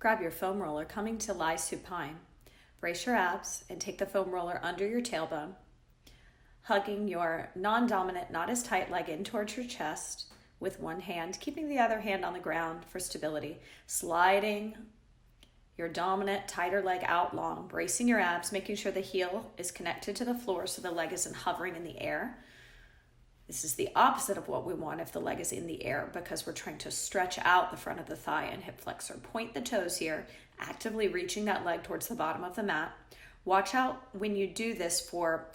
Grab your foam roller, coming to lie supine. Brace your abs and take the foam roller under your tailbone, hugging your non-dominant, not as tight leg in towards your chest with one hand, keeping the other hand on the ground for stability. Sliding your dominant, tighter leg out long, bracing your abs, making sure the heel is connected to the floor so the leg isn't hovering in the air. This is the opposite of what we want if the leg is in the air, because we're trying to stretch out the front of the thigh and hip flexor. Point the toes here, actively reaching that leg towards the bottom of the mat. Watch out when you do this for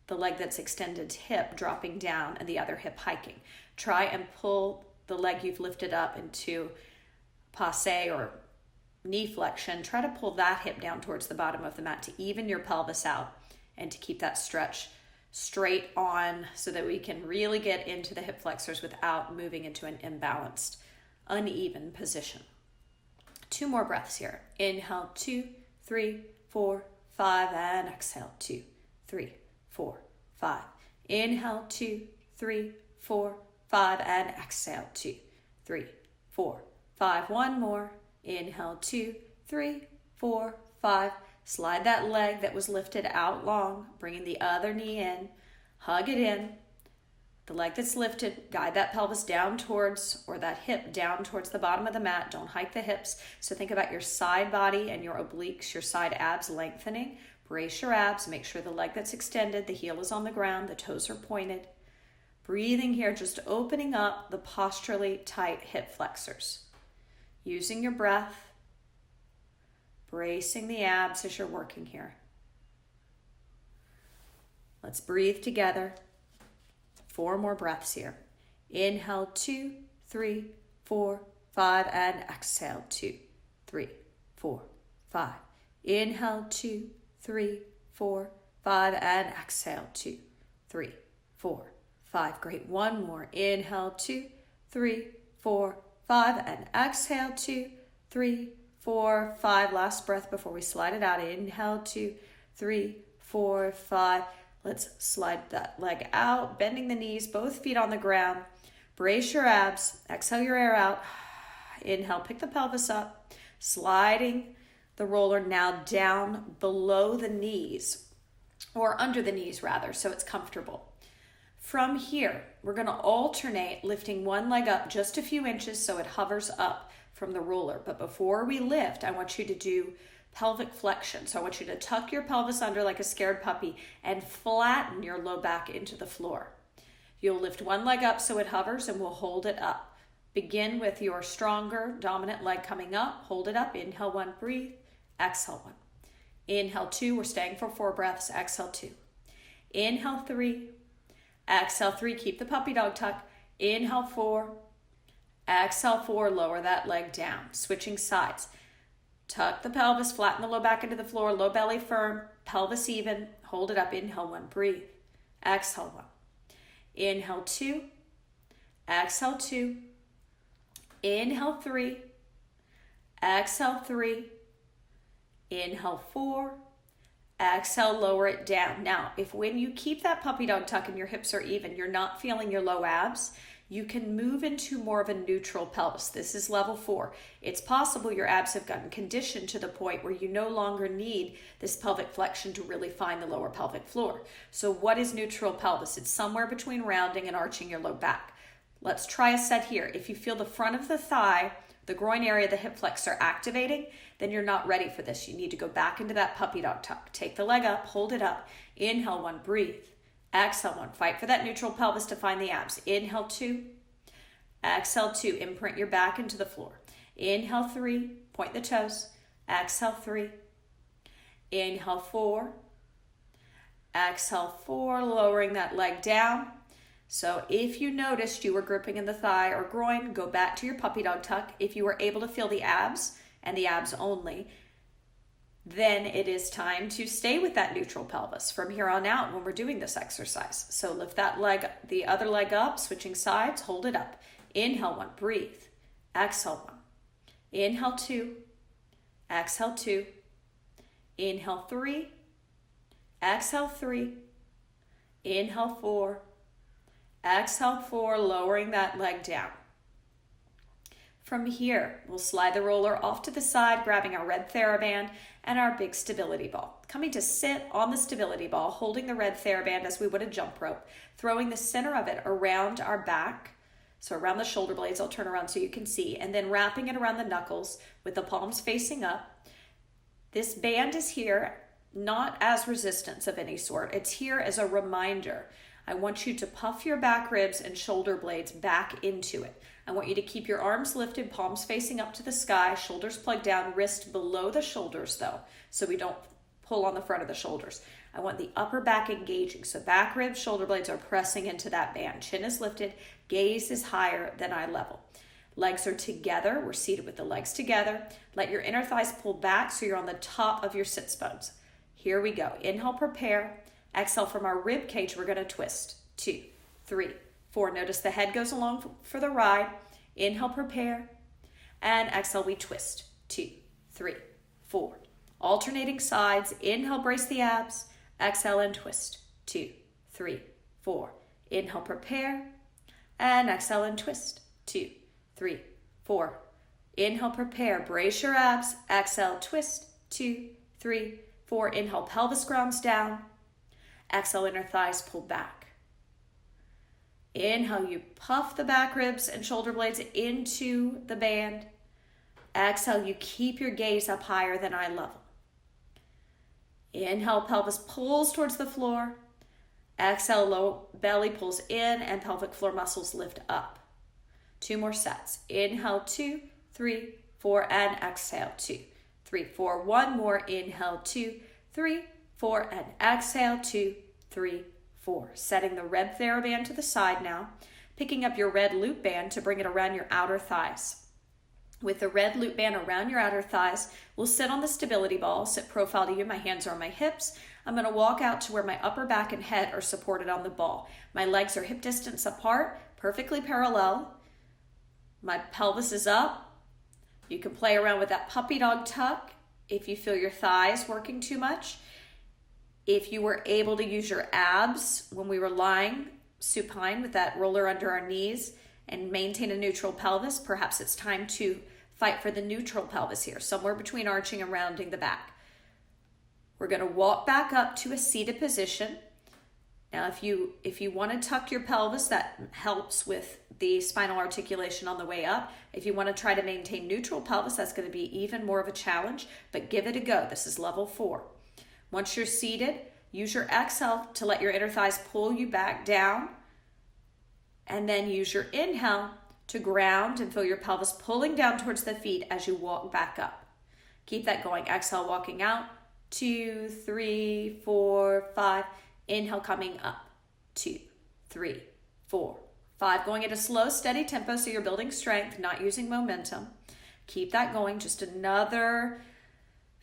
the leg that's extended hip dropping down and the other hip hiking. Try and pull the leg you've lifted up into passe or knee flexion. Try to pull that hip down towards the bottom of the mat to even your pelvis out and to keep that stretch straight on so that we can really get into the hip flexors without moving into an imbalanced, uneven position. 2 more breaths here. Inhale, 2, 3, 4, 5, and exhale, 2, 3, 4, 5. Inhale, 2, 3, 4, 5, and exhale, 2, 3, 4, 5. One more. Inhale, 2, 3, 4, 5. Slide that leg that was lifted out long, bringing the other knee in, hug it in. The leg that's lifted, guide that pelvis down towards, or that hip down towards the bottom of the mat. Don't hike the hips. So think about your side body and your obliques, your side abs lengthening. Brace your abs, make sure the leg that's extended, the heel is on the ground, the toes are pointed. Breathing here, just opening up the posturally tight hip flexors. Using your breath. Bracing the abs as you're working here. Let's breathe together. 4 more breaths here. Inhale, 2, 3, 4, 5, and exhale, 2, 3, 4, 5. Inhale, 2, 3, 4, 5, and exhale, 2, 3, 4, 5. Great. One more. Inhale, 2, 3, 4, 5, and exhale, 2, 3, 4, 5. Last breath before we slide it out. Inhale, 2, 3, 4, 5. Let's slide that leg out, bending the knees, both feet on the ground. Brace your abs. Exhale your air out. Inhale, pick the pelvis up, sliding the roller now down below the knees, or under the knees rather, so it's comfortable. From here, we're going to alternate lifting one leg up just a few inches so it hovers up from the roller. But before we lift, I want you to do pelvic flexion. So I want you to tuck your pelvis under like a scared puppy and flatten your low back into the floor. You'll lift one leg up so it hovers, and we'll hold it up. Begin with your stronger dominant leg coming up. Hold it up. Inhale 1, breathe. Exhale 1. Inhale 2, we're staying for 4 breaths. Exhale 2. Inhale 3. Exhale 3, keep the puppy dog tuck. Inhale 4. Exhale 4, lower that leg down. Switching sides. Tuck the pelvis, flatten the low back into the floor, low belly firm, pelvis even. Hold it up. Inhale 1, breathe. Exhale 1. Inhale 2. Exhale 2. Inhale 3. Exhale 3. Inhale 4. Exhale, lower it down. Now, if when you keep that puppy dog tuck and your hips are even, you're not feeling your low abs, you can move into more of a neutral pelvis. This is level 4. It's possible your abs have gotten conditioned to the point where you no longer need this pelvic flexion to really find the lower pelvic floor. So what is neutral pelvis? It's somewhere between rounding and arching your low back. Let's try a set here. If you feel the front of the thigh, the groin area, the hip flexor activating, then you're not ready for this. You need to go back into that puppy dog tuck. Take the leg up, hold it up. Inhale 1, breathe. Exhale 1, fight for that neutral pelvis to find the abs. Inhale 2. Exhale 2, imprint your back into the floor. Inhale 3, point the toes. Exhale 3. Inhale 4. Exhale 4, lowering that leg down. So if you noticed you were gripping in the thigh or groin, go back to your puppy dog tuck. If you were able to feel the abs and the abs only, then it is time to stay with that neutral pelvis from here on out when we're doing this exercise. So lift that leg, the other leg up, switching sides, hold it up. Inhale 1, breathe. Exhale 1. Inhale 2. Exhale 2. Inhale 3. Exhale 3. Inhale 4. Exhale 4, lowering that leg down. From here, we'll slide the roller off to the side, grabbing our red Theraband and our big stability ball. Coming to sit on the stability ball, holding the red Theraband as we would a jump rope, throwing the center of it around our back, so around the shoulder blades. I'll turn around so you can see, and then wrapping it around the knuckles with the palms facing up. This band is here not as resistance of any sort. It's here as a reminder. I want you to puff your back ribs and shoulder blades back into it. I want you to keep your arms lifted, palms facing up to the sky, shoulders plugged down, wrist below the shoulders though, so we don't pull on the front of the shoulders. I want the upper back engaging, so back ribs, shoulder blades are pressing into that band. Chin is lifted, gaze is higher than eye level. Legs are together, we're seated with the legs together. Let your inner thighs pull back so you're on the top of your sits bones. Here we go. Inhale, prepare. Exhale, from our rib cage, we're gonna twist. 2, 3, 4. Notice the head goes along for the ride. Inhale, prepare. And exhale, we twist. 2, 3, 4. Alternating sides. Inhale, brace the abs. Exhale and twist. 2, 3, 4. Inhale, prepare. And exhale and twist. 2, 3, 4. Inhale, prepare. Brace your abs. Exhale, twist. 2, 3, 4. Inhale, pelvis grounds down. Exhale, inner thighs pull back. Inhale, you puff the back ribs and shoulder blades into the band. Exhale, you keep your gaze up higher than eye level. Inhale, pelvis pulls towards the floor. Exhale, low belly pulls in and pelvic floor muscles lift up. 2 more sets. Inhale, 2, 3, 4, and exhale, 2, 3, 4. 1 more. Inhale, 2, 3, 4, and exhale, 2, 3, 4. Setting the red Theraband to the side now. Picking up your red loop band to bring it around your outer thighs. With the red loop band around your outer thighs, we'll sit on the stability ball, sit profile to you, my hands are on my hips. I'm gonna walk out to where my upper back and head are supported on the ball. My legs are hip distance apart, perfectly parallel. My pelvis is up. You can play around with that puppy dog tuck if you feel your thighs working too much. If you were able to use your abs when we were lying supine with that roller under our knees and maintain a neutral pelvis, perhaps it's time to fight for the neutral pelvis here, somewhere between arching and rounding the back. We're going to walk back up to a seated position. Now, if you want to tuck your pelvis, that helps with the spinal articulation on the way up. If you want to try to maintain neutral pelvis, that's going to be even more of a challenge, but give it a go. This is level 4. Once you're seated, use your exhale to let your inner thighs pull you back down, and then use your inhale to ground and feel your pelvis pulling down towards the feet as you walk back up. Keep that going. Exhale, walking out. 2, 3, 4, 5. Inhale, coming up. 2, 3, 4, 5. Going at a slow, steady tempo so you're building strength, not using momentum. Keep that going. Just another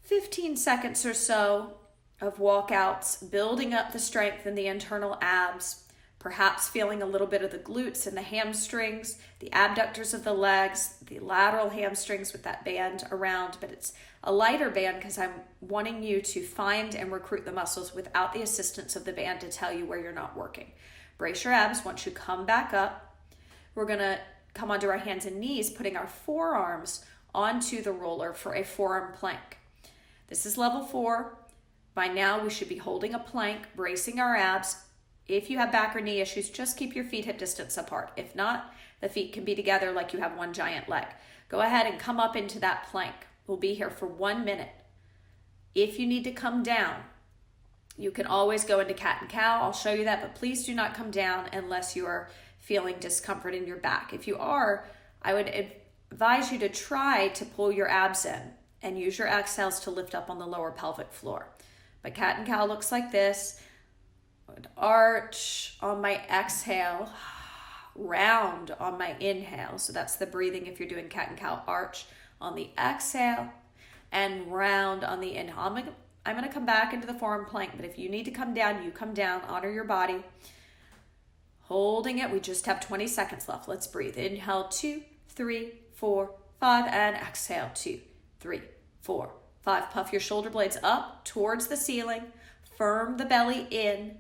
15 seconds or so of walkouts, building up the strength in the internal abs, perhaps feeling a little bit of the glutes and the hamstrings, the abductors of the legs, the lateral hamstrings with that band around, but it's a lighter band because I'm wanting you to find and recruit the muscles without the assistance of the band to tell you where you're not working. Brace your abs. Once you come back up, we're going to come onto our hands and knees, putting our forearms onto the roller for a forearm plank. This is level 4. By now, we should be holding a plank, bracing our abs. If you have back or knee issues, just keep your feet hip distance apart. If not, the feet can be together like you have one giant leg. Go ahead and come up into that plank. We'll be here for 1 minute. If you need to come down, you can always go into cat and cow. I'll show you that, but please do not come down unless you are feeling discomfort in your back. If you are, I would advise you to try to pull your abs in and use your exhales to lift up on the lower pelvic floor. But cat and cow looks like this. Arch on my exhale, round on my inhale. So that's the breathing if you're doing cat and cow. Arch on the exhale and round on the inhale. I'm going to come back into the forearm plank, but if you need to come down, you come down. Honor your body. Holding it. We just have 20 seconds left. Let's breathe. Inhale, 2, 3, 4, 5, and exhale, 2, 3, 4, 5. Puff your shoulder blades up towards the ceiling. Firm the belly in.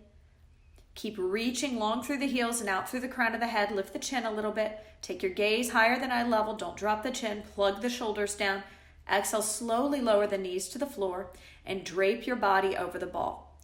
Keep reaching long through the heels and out through the crown of the head. Lift the chin a little bit. Take your gaze higher than eye level. Don't drop the chin. Plug the shoulders down. Exhale, slowly lower the knees to the floor and drape your body over the ball.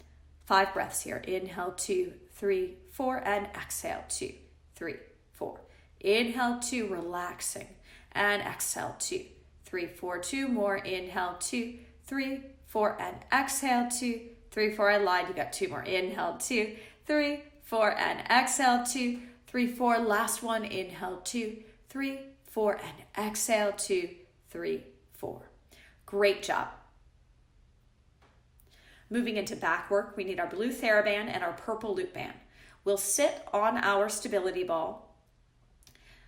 5 breaths here. Inhale, 2, 3, 4, and exhale, 2, 3, 4. Inhale, 2, relaxing, and exhale, 2, 3, 4, 2 more. Inhale, 2, 3, 4, and exhale, 2, 3, 4. I lied, you got 2 more. Inhale, 2, 3, 4, and exhale, 2, 3, 4. Last one. Inhale, 2, 3, 4, and exhale, 2, 3, 4. Great job. Moving into back work, we need our blue Theraband and our purple loop band. We'll sit on our stability ball,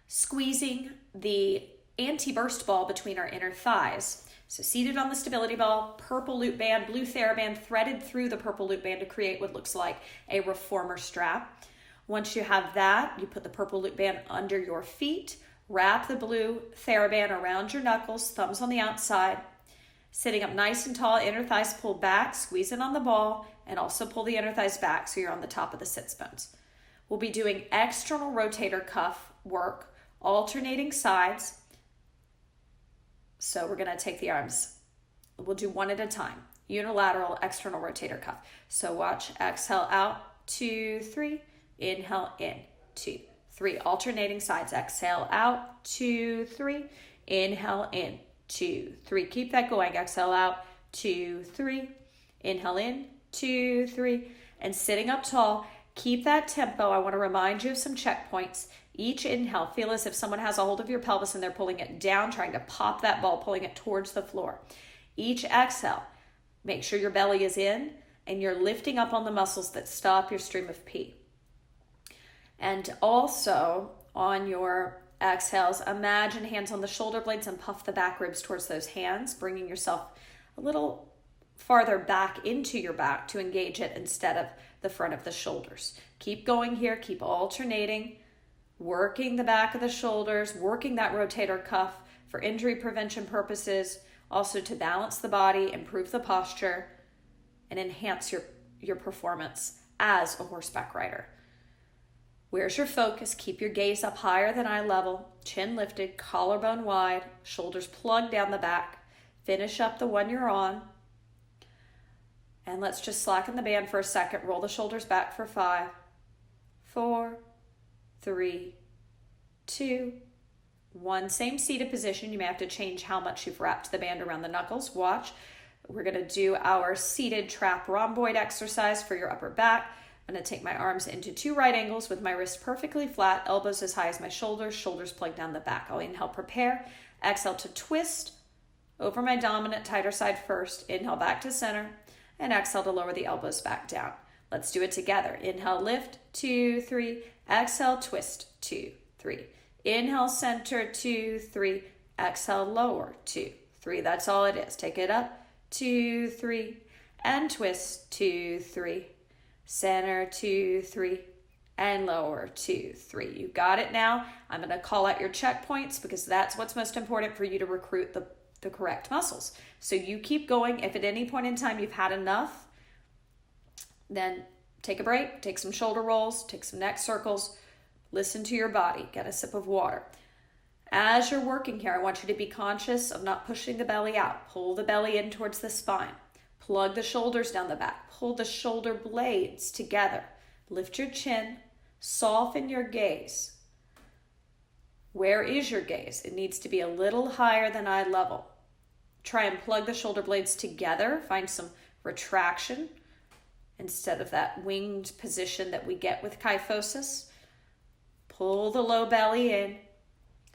squeezing the anti-burst ball between our inner thighs. So seated on the stability ball, purple loop band, blue Theraband threaded through the purple loop band to create what looks like a reformer strap. Once you have that, you put the purple loop band under your feet, wrap the blue Theraband around your knuckles, thumbs on the outside. Sitting up nice and tall, inner thighs pulled back, squeeze in on the ball, and also pull the inner thighs back so you're on the top of the sits bones. We'll be doing external rotator cuff work, alternating sides. So we're going to take the arms. We'll do one at a time. Unilateral external rotator cuff. So watch, exhale out, 2, 3, inhale in, 2, 3. Alternating sides, exhale out, 2, 3, inhale in, 2, 3. Keep that going. Exhale out, 2, 3. Inhale in, 2, 3. And sitting up tall, keep that tempo. I want to remind you of some checkpoints. Each inhale, feel as if someone has a hold of your pelvis and they're pulling it down, trying to pop that ball, pulling it towards the floor. Each exhale, make sure your belly is in and you're lifting up on the muscles that stop your stream of pee. And also on your exhales, imagine hands on the shoulder blades and puff the back ribs towards those hands, bringing yourself a little farther back into your back to engage it instead of the front of the shoulders. Keep going here, keep alternating, working the back of the shoulders, working that rotator cuff for injury prevention purposes, also to balance the body, improve the posture, and enhance your performance as a horseback rider. Where's your focus? Keep your gaze up higher than eye level, chin lifted, collarbone wide, shoulders plugged down the back. Finish up the one you're on. And let's just slacken the band for a second. Roll the shoulders back for 5, 4, 3, 2, 1. Same seated position. You may have to change how much you've wrapped the band around the knuckles. Watch. We're going to do our seated trap rhomboid exercise for your upper back. I'm going to take my arms into 2 right angles with my wrists perfectly flat, elbows as high as my shoulders, shoulders plugged down the back. I'll inhale, prepare. Exhale to twist over my dominant, tighter side first. Inhale back to center, and exhale to lower the elbows back down. Let's do it together. Inhale, lift, 2, 3. Exhale, twist, 2, 3. Inhale, center, 2, 3. Exhale, lower, 2, 3. That's all it is. Take it up, 2, 3. And twist, 2, 3. Center, 2, 3, and lower, 2, 3. You got it now. I'm going to call out your checkpoints because that's what's most important for you to recruit the correct muscles. So you keep going. If at any point in time you've had enough, then take a break, take some shoulder rolls, take some neck circles, listen to your body, get a sip of water. As you're working here, I want you to be conscious of not pushing the belly out. Pull the belly in towards the spine. Plug the shoulders down the back. Pull the shoulder blades together. Lift your chin. Soften your gaze. Where is your gaze? It needs to be a little higher than eye level. Try and plug the shoulder blades together. Find some retraction instead of that winged position that we get with kyphosis. Pull the low belly in.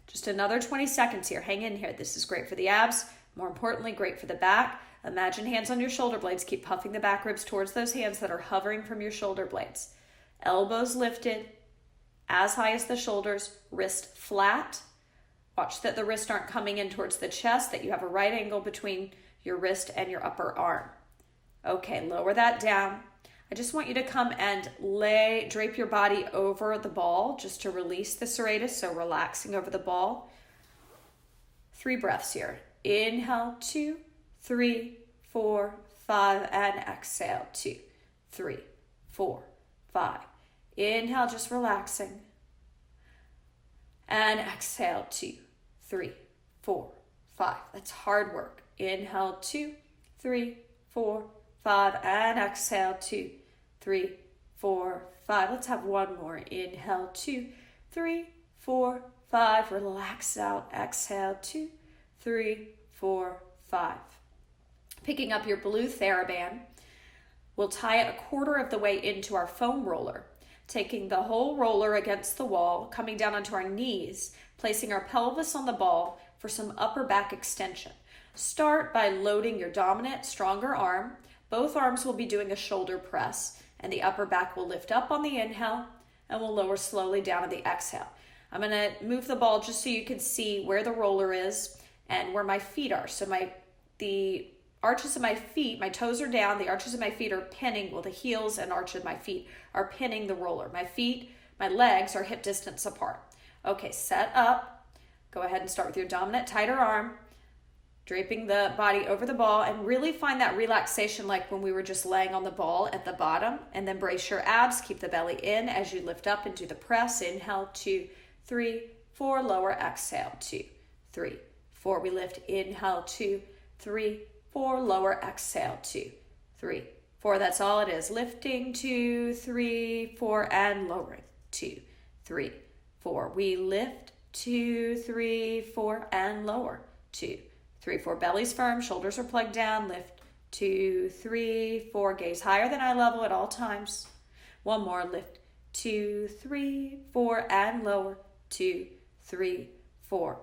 Just another 20 seconds here. Hang in here. This is great for the abs. More importantly, great for the back. Imagine hands on your shoulder blades. Keep puffing the back ribs towards those hands that are hovering from your shoulder blades. Elbows lifted, as high as the shoulders, wrist flat. Watch that the wrists aren't coming in towards the chest, that you have a right angle between your wrist and your upper arm. Okay, lower that down. I just want you to come and drape your body over the ball just to release the serratus, so relaxing over the ball. 3 breaths here. Inhale, 2, 3, 4, 5, and exhale, 2, 3, 4, 5. Inhale, just relaxing. And exhale, 2, 3, 4, 5. That's hard work. Inhale, 2, 3, 4, 5. And exhale, 2, 3, 4, 5. Let's have one more. Inhale, 2, 3, 4, 5. Relax out. Exhale, 2, 3, 4, 5. Picking up your blue Theraband, we'll tie it a quarter of the way into our foam roller, taking the whole roller against the wall, coming down onto our knees, placing our pelvis on the ball for some upper back extension. Start by loading your dominant, stronger arm. Both arms will be doing a shoulder press, and the upper back will lift up on the inhale and will lower slowly down on the exhale. I'm going to move the ball just so you can see where the roller is and where my feet are. So the arches of my feet, my toes are down, the arches of my feet are pinning, well, the heels and arch of my feet are pinning the roller. My legs are hip distance apart. Okay, set up. Go ahead and start with your dominant, tighter arm, draping the body over the ball, and really find that relaxation like when we were just laying on the ball at the bottom. And then brace your abs, keep the belly in as you lift up and do the press. Inhale, 2, 3, 4, lower, exhale, 2, 3, 4. We lift, inhale, 2, 3, 4, lower, exhale, 2, 3, 4. That's all it is. Lifting, 2, 3, 4, and lowering, 2, 3, 4. We lift, 2, 3, 4, and lower, 2, 3, 4. Belly's firm, shoulders are plugged down. Lift, 2, 3, 4. Gaze higher than eye level at all times. One more. Lift, 2, 3, 4, and lower, 2, 3, 4.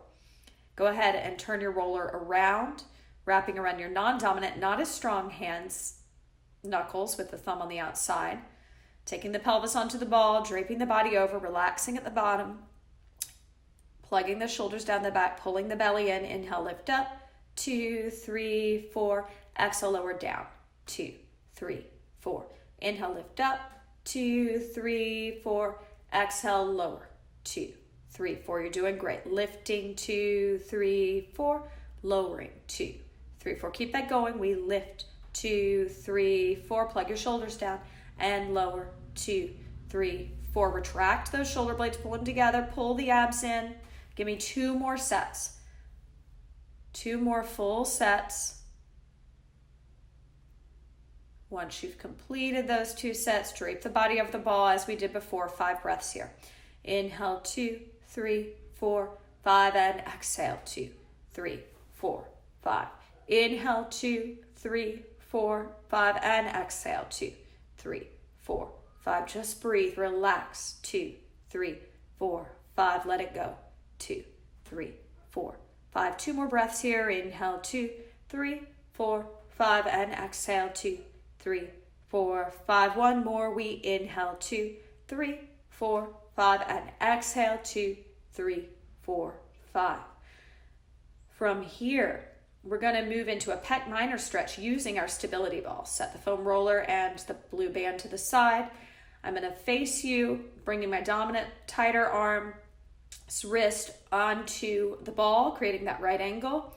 Go ahead and turn your roller around, wrapping around your non-dominant, not as strong hands, knuckles with the thumb on the outside. Taking the pelvis onto the ball, draping the body over, relaxing at the bottom, plugging the shoulders down the back, pulling the belly in. Inhale, lift up, 2, 3, 4. Exhale, lower down, 2, 3, 4. Inhale, lift up, 2, 3, 4. Exhale, lower, 2, 3, 4. You're doing great. Lifting, 2, 3, 4. Lowering, 2, 3, 4. Keep that going. We lift, 2, 3, 4. Plug your shoulders down and lower, 2, 3, 4. Retract those shoulder blades, pull them together, pull the abs in. Give me 2 more sets. 2 more full sets. Once you've completed those 2 sets, drape the body over the ball as we did before. 5 breaths here. Inhale, 2, 3, 4, 5, and exhale, 2, 3, 4, 5. Inhale, 2, 3, 4, 5, and exhale, 2, 3, 4, 5. Just breathe, relax. 2, 3, 4, 5. Let it go. 2, 3, 4, 5. 2 more breaths here. Inhale, 2, 3, 4, 5, and exhale, 2, 3, 4, 5. One more. We inhale, 2, 3, 4, 5, and exhale, 2, 3, 4, 5. From here, we're going to move into a pec minor stretch using our stability ball. Set the foam roller and the blue band to the side. I'm going to face you, bringing my dominant, tighter arm, wrist onto the ball, creating that right angle,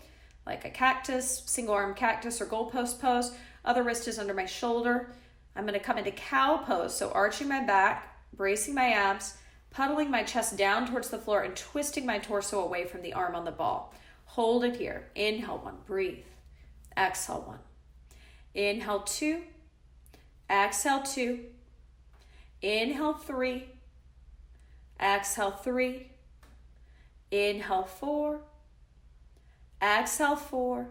like a cactus, single arm cactus or goalpost pose. Other wrist is under my shoulder. I'm going to come into cow pose, so arching my back, bracing my abs, puddling my chest down towards the floor, and twisting my torso away from the arm on the ball. Hold it here. Inhale, 1, breathe. Exhale, 1. Inhale, 2. Exhale, 2. Inhale, 3. Exhale, 3. Inhale, 4. Exhale, 4.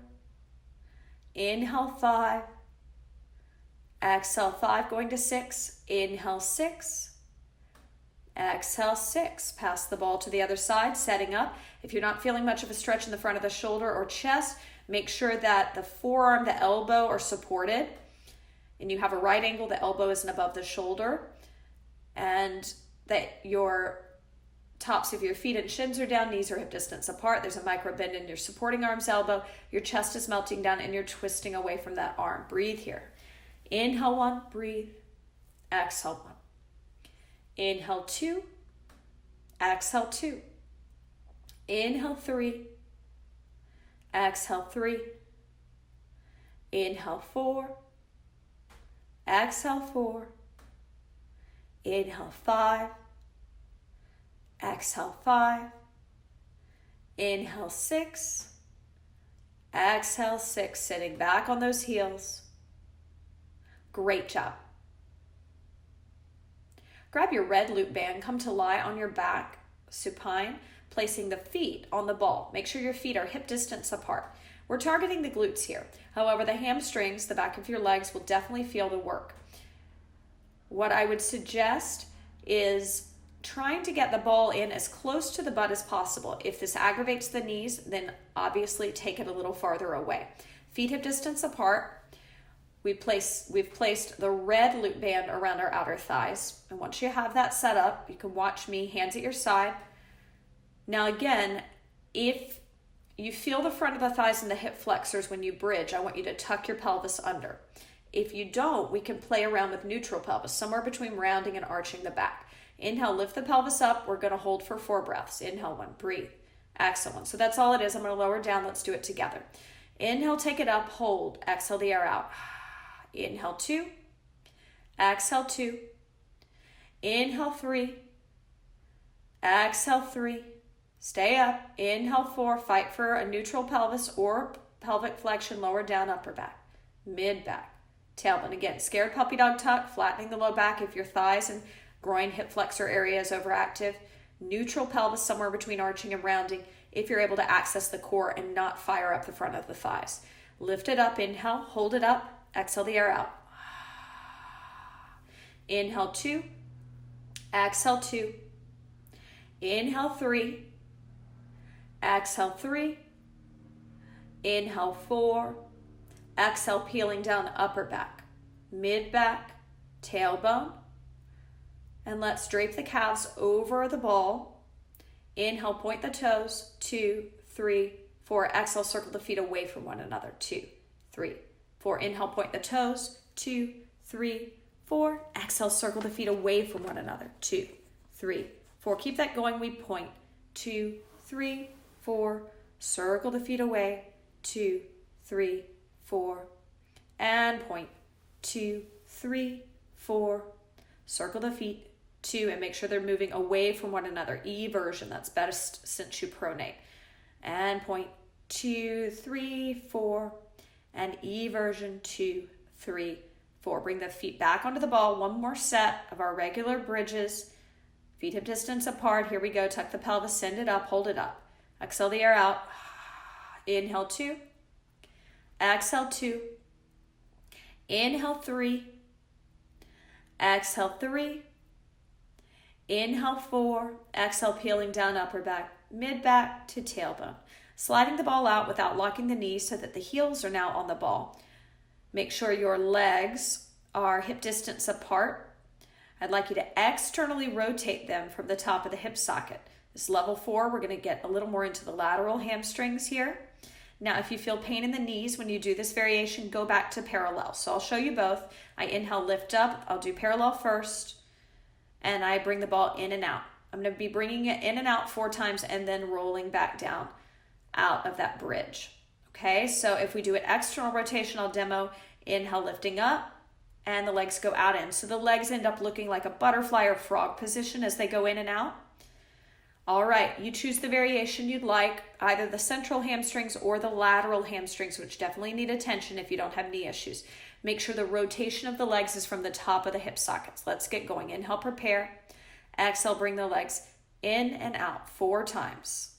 Inhale, 5. Exhale, 5. Going to 6. Inhale, 6. Exhale, 6. Pass the ball to the other side, setting up. If you're not feeling much of a stretch in the front of the shoulder or chest, make sure that the forearm, the elbow are supported, and you have a right angle, the elbow isn't above the shoulder, and that your tops of your feet and shins are down, knees are hip distance apart. There's a micro bend in your supporting arm's elbow. Your chest is melting down, and you're twisting away from that arm. Breathe here. Inhale, 1, breathe. Exhale, 1. Inhale, 2. Exhale, 2. Inhale, 3. Exhale, 3. Inhale, 4. Exhale, 4. Inhale, 5. Exhale, 5. Inhale, 6. Exhale, 6. Sitting back on those heels. Great job. Grab your red loop band. Come to lie on your back, supine, placing the feet on the ball. Make sure your feet are hip distance apart. We're targeting the glutes here. However, the hamstrings, the back of your legs, will definitely feel the work. What I would suggest is trying to get the ball in as close to the butt as possible. If this aggravates the knees, then obviously take it a little farther away. Feet hip distance apart. We've placed the red loop band around our outer thighs. And once you have that set up, you can watch me, hands at your side. Now again, if you feel the front of the thighs and the hip flexors when you bridge, I want you to tuck your pelvis under. If you don't, we can play around with neutral pelvis, somewhere between rounding and arching the back. Inhale, lift the pelvis up. We're going to hold for 4 breaths. Inhale, 1, breathe. Exhale, 1. So that's all it is. I'm going to lower down. Let's do it together. Inhale, take it up, hold. Exhale the air out. Inhale, 2. Exhale, 2. Inhale, 3. Exhale, 3. Stay up. Inhale, 4. Fight for a neutral pelvis or pelvic flexion, lower down, upper back, mid back, tailbone. Again, scared puppy dog tuck, flattening the low back if your thighs and groin, hip flexor area is overactive. Neutral pelvis somewhere between arching and rounding if you're able to access the core and not fire up the front of the thighs. Lift it up, inhale, hold it up, exhale the air out. Inhale, 2. Exhale, 2. Inhale, 3. Exhale, 3. Inhale, 4. Exhale, peeling down the upper back, mid back, tailbone. And let's drape the calves over the ball. Inhale, point the toes. 2, 3, 4. Exhale, circle the feet away from one another. 2, 3, 4. Inhale, point the toes. 2, 3, 4. Exhale, circle the feet away from one another. 2, 3, 4. Keep that going. We point. 2, 3, 4. Circle the feet away. 2, 3, 4. And point. 2, 3, 4. Circle the feet. 2, and make sure they're moving away from one another. Eversion, that's best since you pronate. And point. 2, 3, 4. And eversion. 2, 3, 4. Bring the feet back onto the ball. One more set of our regular bridges. Feet hip distance apart. Here we go. Tuck the pelvis, send it up, hold it up. Exhale the air out. Inhale, 2. Exhale, 2. Inhale, 3. Exhale, 3. Inhale, 4. Exhale, peeling down upper back, mid back to tailbone. Sliding the ball out without locking the knees so that the heels are now on the ball. Make sure your legs are hip distance apart. I'd like you to externally rotate them from the top of the hip socket. This level 4, we're going to get a little more into the lateral hamstrings here. Now, if you feel pain in the knees when you do this variation, go back to parallel. So I'll show you both. I inhale, lift up. I'll do parallel first. And I bring the ball in and out. I'm going to be bringing it in and out 4 times and then rolling back down out of that bridge. Okay, so if we do an external rotation, I'll demo. Inhale, lifting up, and the legs go out in. So the legs end up looking like a butterfly or frog position as they go in and out. All right, you choose the variation you'd like, either the central hamstrings or the lateral hamstrings, which definitely need attention if you don't have knee issues. Make sure the rotation of the legs is from the top of the hip sockets. Let's get going. Inhale, prepare. Exhale, bring the legs in and out 4 times.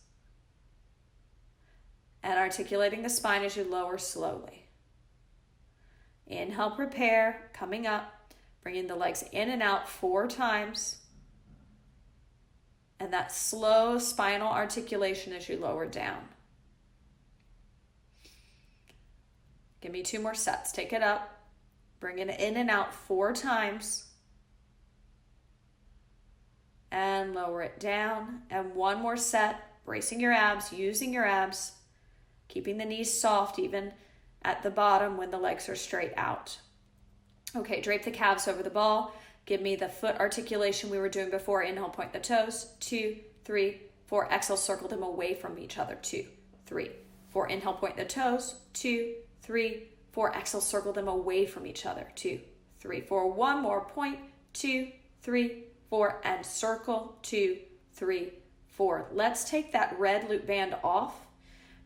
And articulating the spine as you lower slowly. Inhale, prepare, coming up, bringing the legs in and out 4 times. And that slow spinal articulation as you lower down. Give me 2 more sets. Take it up. Bring it in and out 4 times. And lower it down. And 1 more set. Bracing your abs, using your abs. Keeping the knees soft even at the bottom when the legs are straight out. Okay, drape the calves over the ball. Give me the foot articulation we were doing before. Inhale, point the toes. 2, 3, 4. Exhale, circle them away from each other. 2, 3, 4. Inhale, point the toes. 2, 3, 4. Exhale, circle them away from each other. 2, 3, 4. 1 more. Point. 2, 3, 4, and circle, 2, 3, 4. Let's take that red loop band off,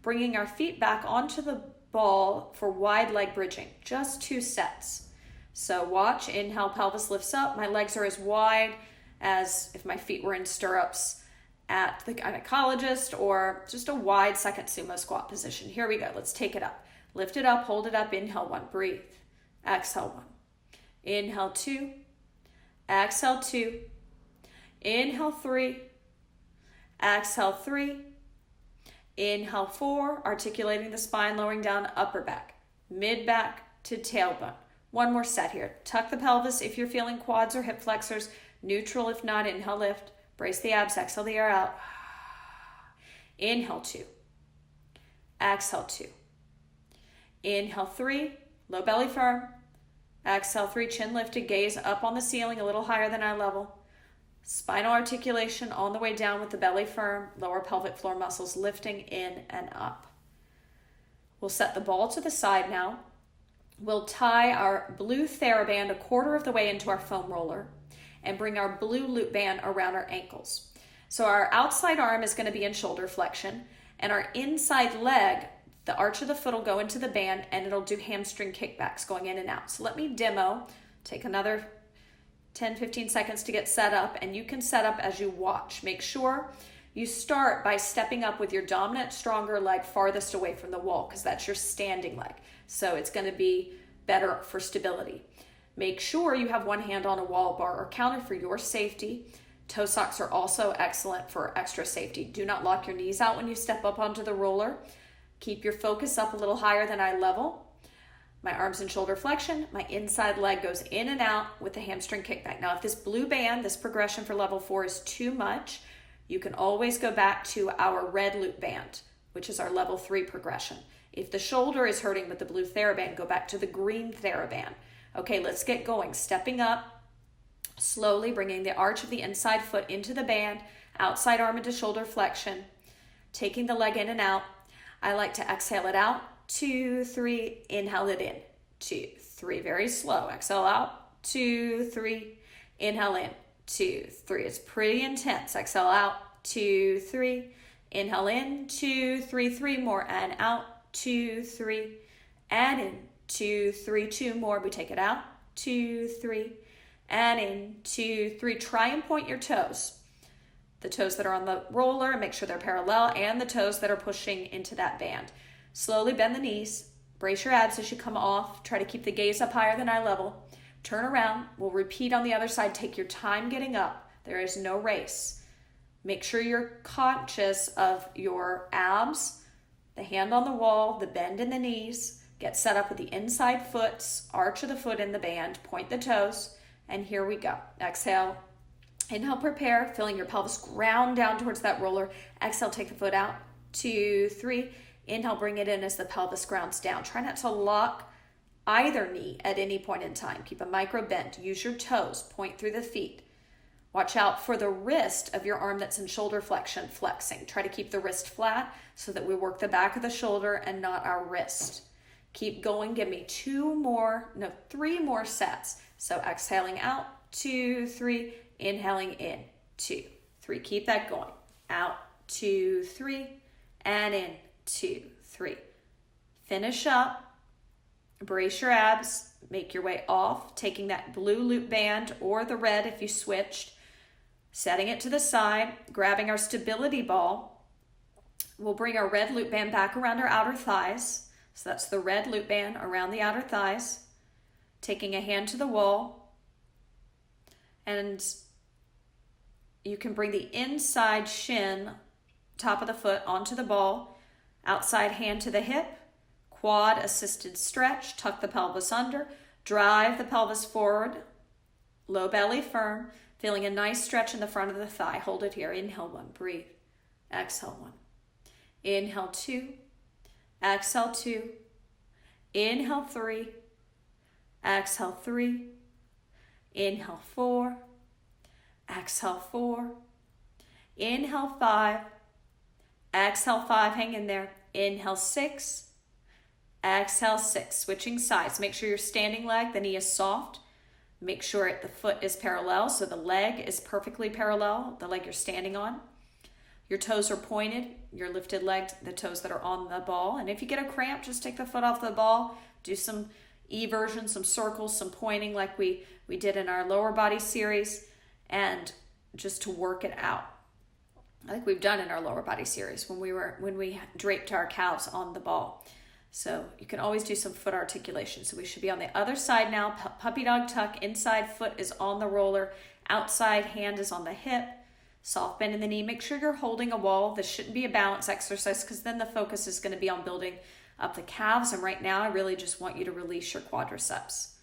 bringing our feet back onto the ball for wide leg bridging, just 2 sets. So watch, inhale, pelvis lifts up. My legs are as wide as if my feet were in stirrups at the gynecologist, or just a wide second sumo squat position. Here we go. Let's take it up. Lift it up, hold it up. Inhale 1, breathe. Exhale 1. Inhale 2. Exhale 2. Inhale 3. Exhale 3. Inhale 4, articulating the spine, lowering down upper back, mid back to tailbone. One more set here. Tuck the pelvis if you're feeling quads or hip flexors. Neutral if not. Inhale, lift. Brace the abs. Exhale the air out. Inhale 2. Exhale 2. Inhale 3. Low belly firm. Exhale 3. Chin lifted. Gaze up on the ceiling, a little higher than eye level. Spinal articulation on the way down with the belly firm. Lower pelvic floor muscles lifting in and up. We'll set the ball to the side now. We'll tie our blue Theraband a quarter of the way into our foam roller and bring our blue loop band around our ankles. So our outside arm is going to be in shoulder flexion, and our inside leg, the arch of the foot will go into the band, and it'll do hamstring kickbacks going in and out. So let me demo. Take another 10-15 seconds to get set up, and you can set up as you watch. Make sure you start by stepping up with your dominant, stronger leg farthest away from the wall, because that's your standing leg. So it's going to be better for stability. Make sure you have one hand on a wall bar or counter for your safety. ToeSox are also excellent for extra safety. Do not lock your knees out when you step up onto the roller. Keep your focus up a little higher than eye level. My arms in shoulder flexion. My inside leg goes in and out with the hamstring kickback. Now, if this blue band, this progression for level 4 is too much, you can always go back to our red loop band, which is our level 3 progression. If the shoulder is hurting with the blue Theraband, go back to the green Theraband. Okay, let's get going. Stepping up, slowly bringing the arch of the inside foot into the band, outside arm into shoulder flexion, taking the leg in and out. I like to exhale it out, 2, 3, inhale it in, 2, 3, very slow. Exhale out, 2, 3, inhale in, 2, 3. It's pretty intense. Exhale out, 2, 3, inhale in, 2, 3, 3 more, and out, 2, 3, and in, 2, 3, 2 more. We take it out, 2, 3, and in, 2, 3. Try and point your toes. The toes that are on the roller, make sure they're parallel, and the toes that are pushing into that band. Slowly bend the knees. Brace your abs as you come off. Try to keep the gaze up higher than eye level. Turn around. We'll repeat on the other side. Take your time getting up. There is no race. Make sure you're conscious of your abs, the hand on the wall, the bend in the knees. Get set up with the inside foot, arch of the foot in the band. Point the toes. And here we go. Exhale. Inhale, prepare. Feeling your pelvis ground down towards that roller. Exhale, take the foot out. 2, 3. Inhale, bring it in as the pelvis grounds down. Try not to lock either knee at any point in time. Keep a micro bend. Use your toes. Point through the feet. Watch out for the wrist of your arm that's in shoulder flexion flexing. Try to keep the wrist flat so that we work the back of the shoulder and not our wrist. Keep going. Give me 3 more sets. So exhaling out, 2, 3, inhaling in, 2, 3. Keep that going. Out, 2, 3, and in, 2, 3. Finish up. Brace your abs. Make your way off, taking that blue loop band or the red if you switched. Setting it to the side, grabbing our stability ball. We'll bring our red loop band back around our outer thighs. So that's the red loop band around the outer thighs. Taking a hand to the wall. And you can bring the inside shin, top of the foot, onto the ball. Outside hand to the hip. Quad assisted stretch. Tuck the pelvis under. Drive the pelvis forward. Low belly firm. Feeling a nice stretch in the front of the thigh. Hold it here. Inhale 1. Breathe. Exhale 1. Inhale 2. Exhale 2. Inhale 3. Exhale 3. Inhale 4. Exhale 4. Inhale 5. Exhale 5. Hang in there. Inhale 6. Exhale 6. Switching sides. Make sure your standing leg, the knee is soft. Make sure the foot is parallel, so the leg is perfectly parallel, the leg you're standing on. Your toes are pointed, your lifted leg, the toes that are on the ball. And if you get a cramp, just take the foot off the ball, do some eversion, some circles, some pointing like we did in our lower body series, and just to work it out like we've done in our lower body series when we draped our calves on the ball. So you can always do some foot articulation. So we should be on the other side now. Puppy dog tuck, inside foot is on the roller, outside hand is on the hip, soft bend in the knee. Make sure you're holding a wall. This shouldn't be a balance exercise because then the focus is going to be on building up the calves. And right now I really just want you to release your quadriceps.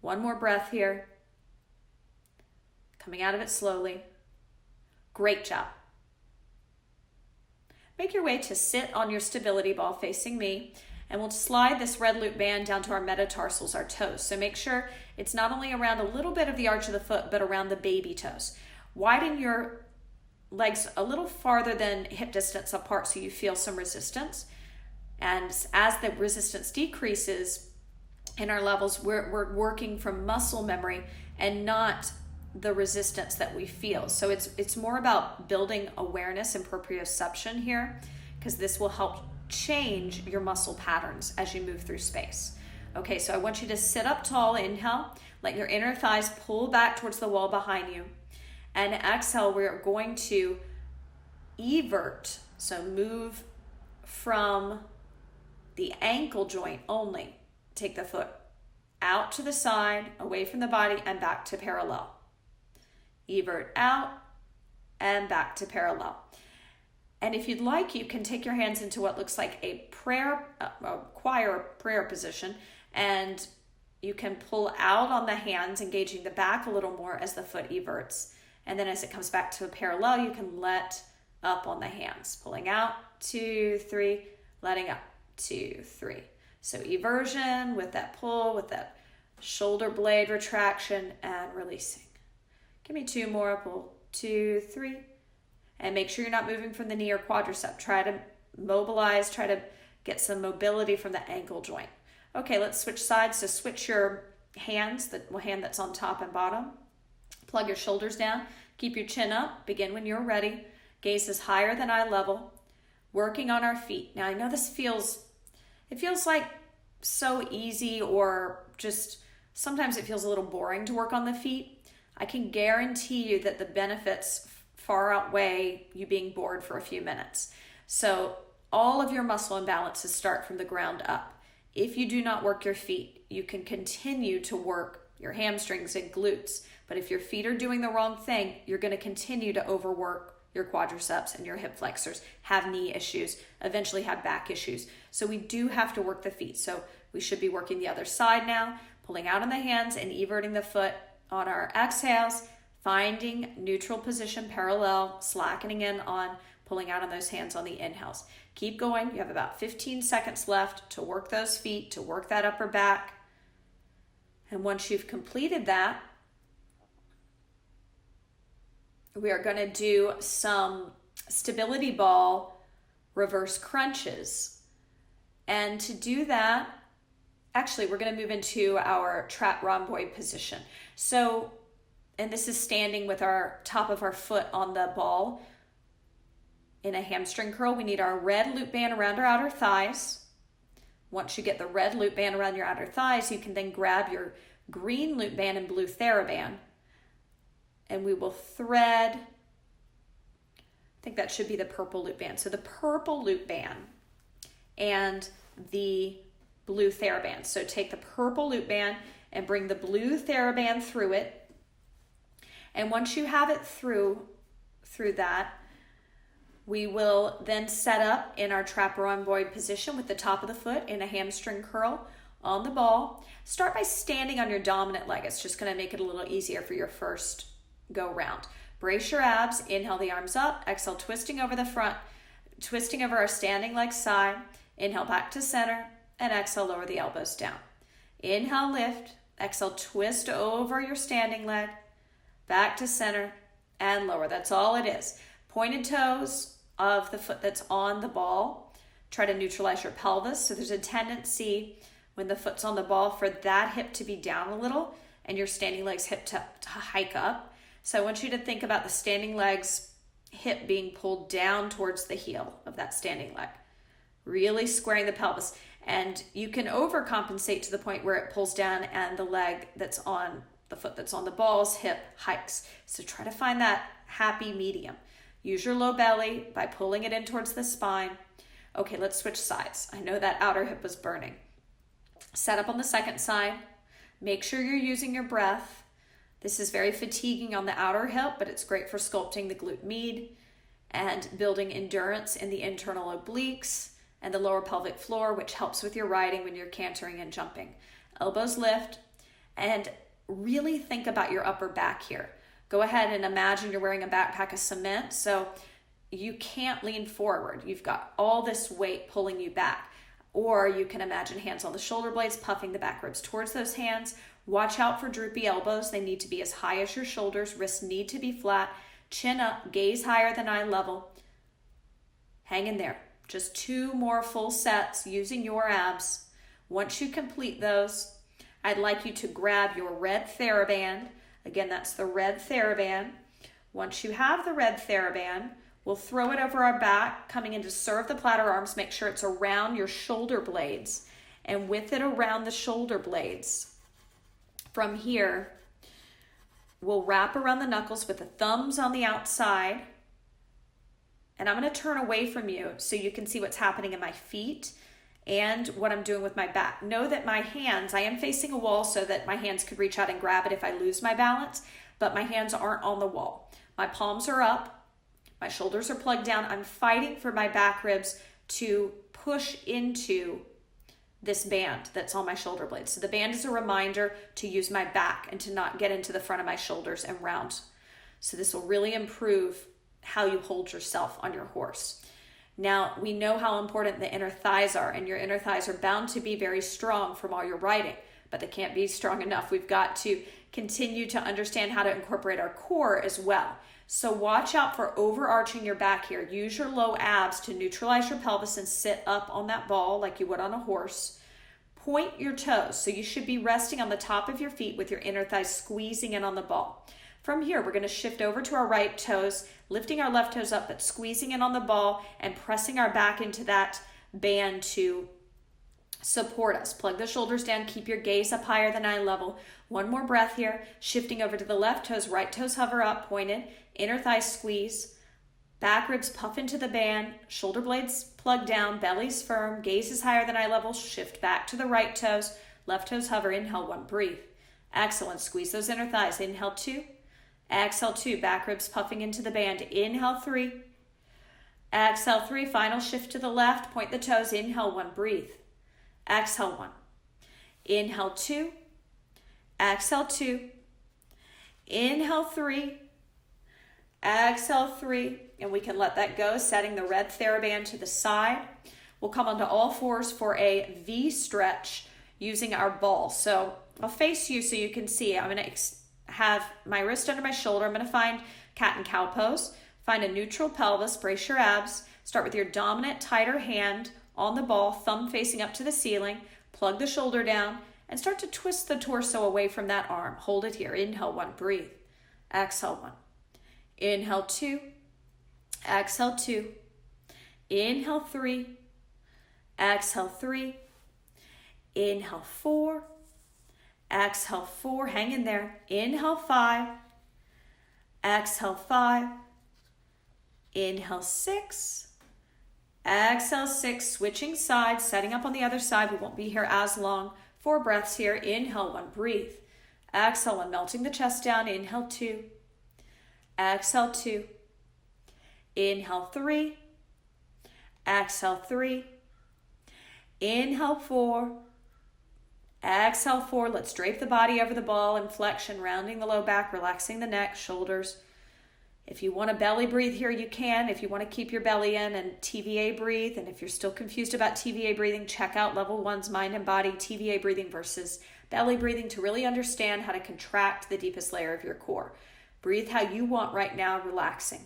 One more breath here. Coming out of it slowly. Great job. Make your way to sit on your stability ball facing me. And we'll slide this red loop band down to our metatarsals, our toes. So make sure it's not only around a little bit of the arch of the foot, but around the baby toes. Widen your legs a little farther than hip distance apart so you feel some resistance. And as the resistance decreases in our levels, we're working from muscle memory and not the resistance that we feel. So it's more about building awareness and proprioception here, because this will help change your muscle patterns as you move through space. Okay, so I want you to sit up tall. Inhale, let your inner thighs pull back towards the wall behind you. And exhale, we're going to evert, so move from the ankle joint only. Take the foot out to the side, away from the body, and back to parallel. Evert out and back to parallel. And if you'd like, you can take your hands into what looks like a choir prayer position, and you can pull out on the hands, engaging the back a little more as the foot everts. And then as it comes back to a parallel, you can let up on the hands, pulling out, 2, 3, letting up, 2, 3. So eversion with that pull, with that shoulder blade retraction and releasing. Give me 2 more, pull, 2, 3. And make sure you're not moving from the knee or quadricep. Try to mobilize, try to get some mobility from the ankle joint. Okay, let's switch sides. So switch your hands, the hand that's on top and bottom. Plug your shoulders down. Keep your chin up. Begin when you're ready. Gaze is higher than eye level. Working on our feet. Now I know this feels like so easy, or just sometimes it feels a little boring to work on the feet. I can guarantee you that the benefits far outweigh you being bored for a few minutes. So all of your muscle imbalances start from the ground up. If you do not work your feet, you can continue to work your hamstrings and glutes. But if your feet are doing the wrong thing, you're going to continue to overwork your quadriceps and your hip flexors, have knee issues, eventually have back issues. So we do have to work the feet. So we should be working the other side now, pulling out on the hands and everting the foot on our exhales, finding neutral position parallel, slackening in on pulling out on those hands on the inhales. Keep going. You have about 15 seconds left to work those feet, to work that upper back. And once you've completed that, we are going to do some stability ball reverse crunches. And to do that, actually, we're going to move into our trap rhomboid position. So, and this is standing with our top of our foot on the ball in a hamstring curl. We need our red loop band around our outer thighs. Once you get the red loop band around your outer thighs, you can then grab your green loop band and blue Theraband, and we will thread, I think that should be the purple loop band. So the purple loop band and the blue Theraband. So take the purple loop band and bring the blue Theraband through it. And once you have it through that, we will then set up in our trap rhomboid position with the top of the foot in a hamstring curl on the ball. Start by standing on your dominant leg. It's just going to make it a little easier for your first go round. Brace your abs. Inhale the arms up. Exhale, twisting over the front, twisting over our standing leg side. Inhale back to center, and exhale, lower the elbows down. Inhale, lift. Exhale, twist over your standing leg, back to center, and lower. That's all it is. Pointed toes of the foot that's on the ball. Try to neutralize your pelvis. So there's a tendency when the foot's on the ball for that hip to be down a little and your standing legs hip to hike up. So I want you to think about the standing legs hip being pulled down towards the heel of that standing leg, really squaring the pelvis. And you can overcompensate to the point where it pulls down and the leg that's on the foot that's on the ball's hip hikes. So try to find that happy medium. Use your low belly by pulling it in towards the spine. Okay, let's switch sides. I know that outer hip was burning. Set up on the second side. Make sure you're using your breath. This is very fatiguing on the outer hip, but it's great for sculpting the glute med and building endurance in the internal obliques and the lower pelvic floor, which helps with your riding when you're cantering and jumping. Elbows lift, and really think about your upper back here. Go ahead and imagine you're wearing a backpack of cement, so you can't lean forward. You've got all this weight pulling you back. Or you can imagine hands on the shoulder blades, puffing the back ribs towards those hands. Watch out for droopy elbows. They need to be as high as your shoulders. Wrists need to be flat. Chin up, gaze higher than eye level. Hang in there. Just 2 more full sets using your abs. Once you complete those, I'd like you to grab your red Theraband. Again, that's the red Theraband. Once you have the red Theraband, we'll throw it over our back, coming in to serve the platter arms. Make sure it's around your shoulder blades. And with it around the shoulder blades, from here, we'll wrap around the knuckles with the thumbs on the outside. And I'm going to turn away from you so you can see what's happening in my feet and what I'm doing with my back. Know that my hands, I am facing a wall so that my hands could reach out and grab it if I lose my balance, but my hands aren't on the wall. My palms are up, my shoulders are plugged down. I'm fighting for my back ribs to push into this band that's on my shoulder blades. So the band is a reminder to use my back and to not get into the front of my shoulders and round. So this will really improve how you hold yourself on your horse. Now, we know how important the inner thighs are, and your inner thighs are bound to be very strong from all your riding, but they can't be strong enough. We've got to continue to understand how to incorporate our core as well. So watch out for overarching your back here. Use your low abs to neutralize your pelvis and sit up on that ball like you would on a horse. Point your toes. So you should be resting on the top of your feet with your inner thighs squeezing in on the ball. From here, we're going to shift over to our right toes, lifting our left toes up, but squeezing in on the ball and pressing our back into that band to support us. Plug the shoulders down, keep your gaze up higher than eye level. One more breath here, shifting over to the left toes, right toes hover up, pointed, inner thighs squeeze, back ribs puff into the band, shoulder blades plug down, belly's firm, gaze is higher than eye level, shift back to the right toes, left toes hover, inhale 1, breathe. Excellent, squeeze those inner thighs, inhale 2, exhale 2, back ribs puffing into the band, inhale 3, exhale 3, final shift to the left, point the toes, inhale 1, breathe. Exhale 1, inhale 2, exhale 2, inhale 3, exhale 3, and we can let that go, setting the red Theraband to the side. We'll come onto all fours for a V stretch using our ball. So I'll face you so you can see. I'm going to have my wrist under my shoulder. I'm going to find cat and cow pose. Find a neutral pelvis, brace your abs. Start with your dominant, tighter hand on the ball, thumb facing up to the ceiling. Plug the shoulder down and start to twist the torso away from that arm. Hold it here. Inhale 1, breathe. Exhale 1. Inhale 2. Exhale 2. Inhale 3. Exhale 3. Inhale 4. Exhale 4. Hang in there. Inhale 5. Exhale 5. Inhale 6. Exhale 6. Switching sides, setting up on the other side. We won't be here as long. 4 breaths here. Inhale 1, breathe. Exhale 1, melting the chest down. Inhale 2. Exhale 2. Inhale 3. Exhale 3. Inhale 4. Exhale 4. Let's drape the body over the ball in flexion, rounding the low back, relaxing the neck, shoulders. If you want to belly breathe here, you can. If you want to keep your belly in and TVA breathe, and if you're still confused about TVA breathing, check out Level 1's Mind and Body TVA breathing versus belly breathing to really understand how to contract the deepest layer of your core. Breathe how you want right now, relaxing.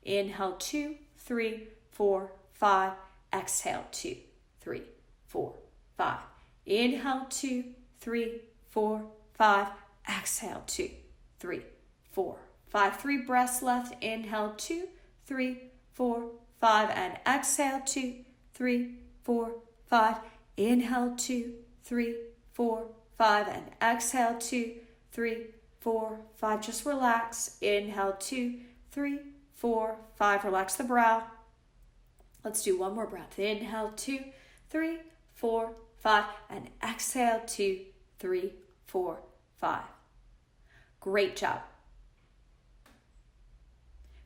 Inhale 2, 3, 4, 5. Exhale 2, 3, 4, 5. Inhale 2, 3, 4, 5. exhale, 2, 3, 4, 5. 3 breaths left. Inhale, 2, 3, 4, 5, and exhale, 2, 3, 4, 5. Inhale, 2, 3, 4, 5, and exhale, 2, 3, 4, 5. Just relax. Inhale, 2, 3, 4, 5. Relax the brow. Let's do one more breath. Inhale, 2, 3, 4, 5, and exhale, 2, 3, 4, 5. Great job.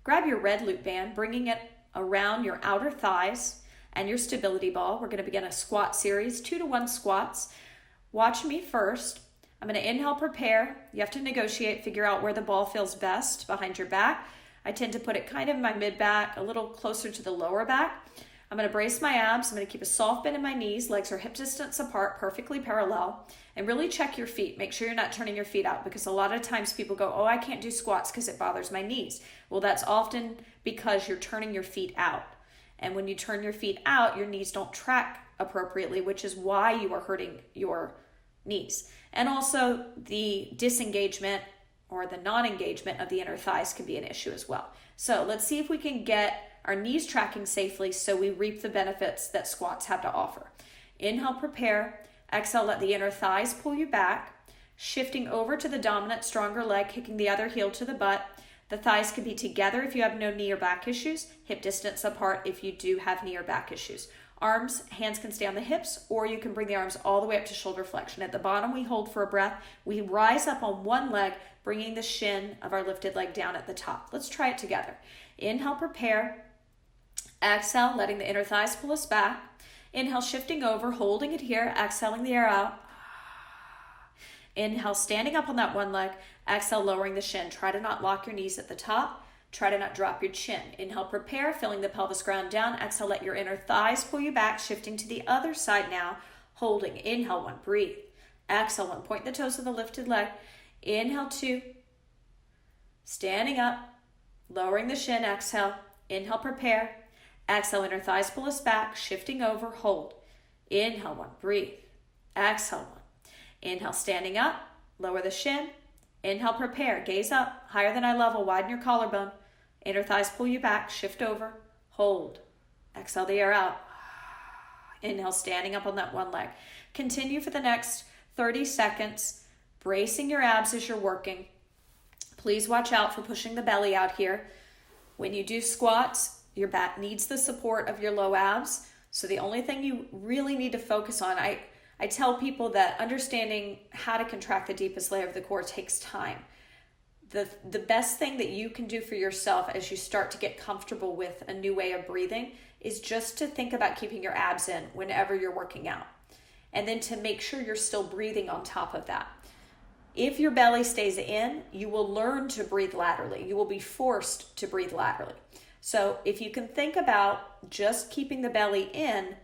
Grab your red loop band, bringing it around your outer thighs and your stability ball. We're going to begin a squat series, 2 to 1 squats. Watch me first. I'm going to inhale, prepare. You have to negotiate, figure out where the ball feels best behind your back. I tend to put it kind of in my mid-back, a little closer to the lower back. I'm going to brace my abs. I'm going to keep a soft bend in my knees. Legs are hip distance apart, perfectly parallel. And really check your feet. Make sure you're not turning your feet out, because a lot of times people go, oh, I can't do squats because it bothers my knees. Well, that's often because you're turning your feet out. And when you turn your feet out, your knees don't track appropriately, which is why you are hurting your knees. And also the disengagement or the non-engagement of the inner thighs can be an issue as well. So let's see if we can get our knees tracking safely so we reap the benefits that squats have to offer. Inhale, prepare. Exhale, let the inner thighs pull you back, shifting over to the dominant, stronger leg, kicking the other heel to the butt. The thighs can be together if you have no knee or back issues, hip distance apart if you do have knee or back issues. Arms, hands can stay on the hips, or you can bring the arms all the way up to shoulder flexion. At the bottom, we hold for a breath. We rise up on one leg, bringing the shin of our lifted leg down at the top. Let's try it together. Inhale, prepare. Exhale, letting the inner thighs pull us back. Inhale, shifting over, holding it here, exhaling the air out. Inhale, standing up on that one leg. Exhale, lowering the shin. Try to not lock your knees at the top. Try to not drop your chin. Inhale, prepare, filling the pelvis ground down. Exhale, let your inner thighs pull you back, shifting to the other side now, holding. Inhale, 1, breathe. Exhale, 1, point the toes of the lifted leg. Inhale, 2, standing up, lowering the shin. Exhale, inhale, prepare. Exhale, inner thighs pull us back, shifting over, hold. Inhale, 1, breathe. Exhale, 1. Inhale, standing up, lower the shin. Inhale, prepare, gaze up, higher than eye level, widen your collarbone. Inner thighs pull you back, shift over, hold. Exhale the air out. Inhale, standing up on that one leg. Continue for the next 30 seconds, bracing your abs as you're working. Please watch out for pushing the belly out here. When you do squats, your back needs the support of your low abs. So the only thing you really need to focus on, I tell people that understanding how to contract the deepest layer of the core takes time. The best thing that you can do for yourself as you start to get comfortable with a new way of breathing is just to think about keeping your abs in whenever you're working out. And then to make sure you're still breathing on top of that. If your belly stays in, you will learn to breathe laterally. You will be forced to breathe laterally. So if you can think about just keeping the belly in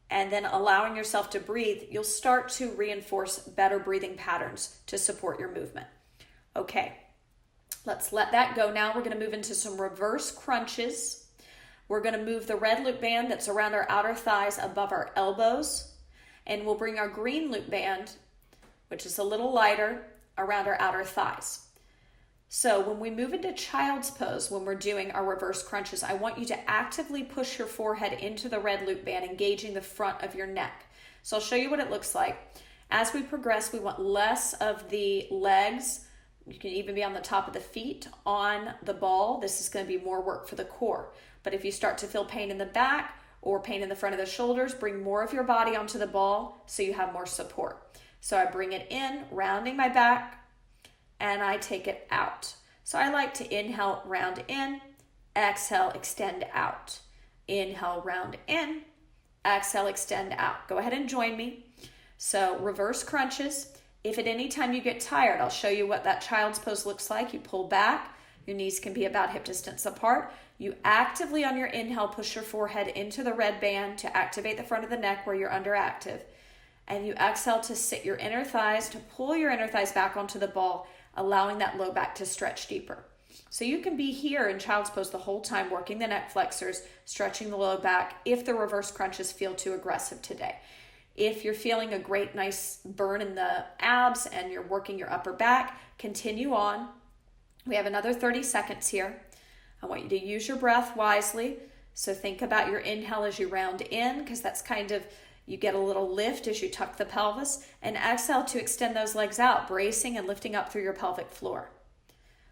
and then allowing yourself to breathe, you'll start to reinforce better breathing patterns to support your movement. Okay, let's let that go now. We're going to move into some reverse crunches. We're going to move the red loop band that's around our outer thighs above our elbows, and we'll bring our green loop band, which is a little lighter, around our outer thighs. So when we move into child's pose, when we're doing our reverse crunches, I want you to actively push your forehead into the red loop band, engaging the front of your neck. So I'll show you what it looks like. As we progress, we want less of the legs. You can even be on the top of the feet on the ball. This is going to be more work for the core. But if you start to feel pain in the back or pain in the front of the shoulders, bring more of your body onto the ball so you have more support. So I bring it in, rounding my back, and I take it out. So I like to inhale, round in, exhale, extend out. Inhale, round in, exhale, extend out. Go ahead and join me. So reverse crunches. If at any time you get tired, I'll show you what that child's pose looks like. You pull back. Your knees can be about hip distance apart. You actively on your inhale push your forehead into the red band to activate the front of the neck where you're underactive. And you exhale to sit your inner thighs, to pull your inner thighs back onto the ball, allowing that low back to stretch deeper. So you can be here in child's pose the whole time, working the neck flexors, stretching the low back if the reverse crunches feel too aggressive today. If you're feeling a great, nice burn in the abs and you're working your upper back, continue on. We have another 30 seconds here. I want you to use your breath wisely. So think about your inhale as you round in, because that's kind of, you get a little lift as you tuck the pelvis, and exhale to extend those legs out, bracing and lifting up through your pelvic floor.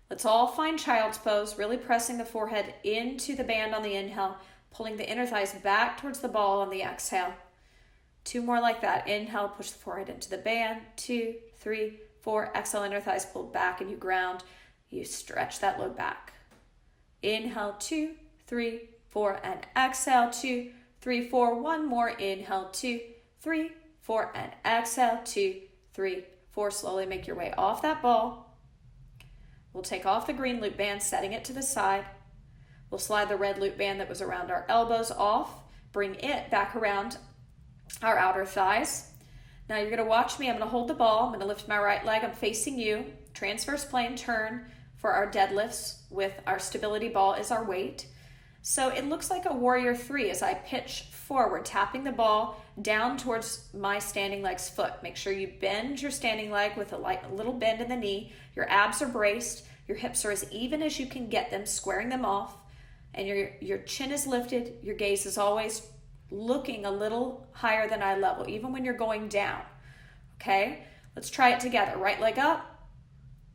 Let's all find child's pose, really pressing the forehead into the band on the inhale, pulling the inner thighs back towards the ball on the exhale. 2 more like that. Inhale, push the forehead into the band. 2, 3, 4. Exhale, inner thighs pulled back and you ground. You stretch that load back. Inhale, 2, 3, 4, and exhale, 2, 3, 4. One more. Inhale, 2, 3, 4, and exhale, 2, 3, 4. Slowly make your way off that ball. We'll take off the green loop band, setting it to the side. We'll slide the red loop band that was around our elbows off, bring it back around our outer thighs. Now you're going to watch me. I'm going to hold the ball. I'm going to lift my right leg. I'm facing you. Transverse plane turn for our deadlifts with our stability ball is our weight. So it looks like a warrior 3 as I pitch forward, tapping the ball down towards my standing leg's foot. Make sure you bend your standing leg with a little bend in the knee. Your abs are braced. Your hips are as even as you can get them, squaring them off. And your chin is lifted. Your gaze is always looking a little higher than eye level, even when you're going down. Okay, let's try it together. Right leg up,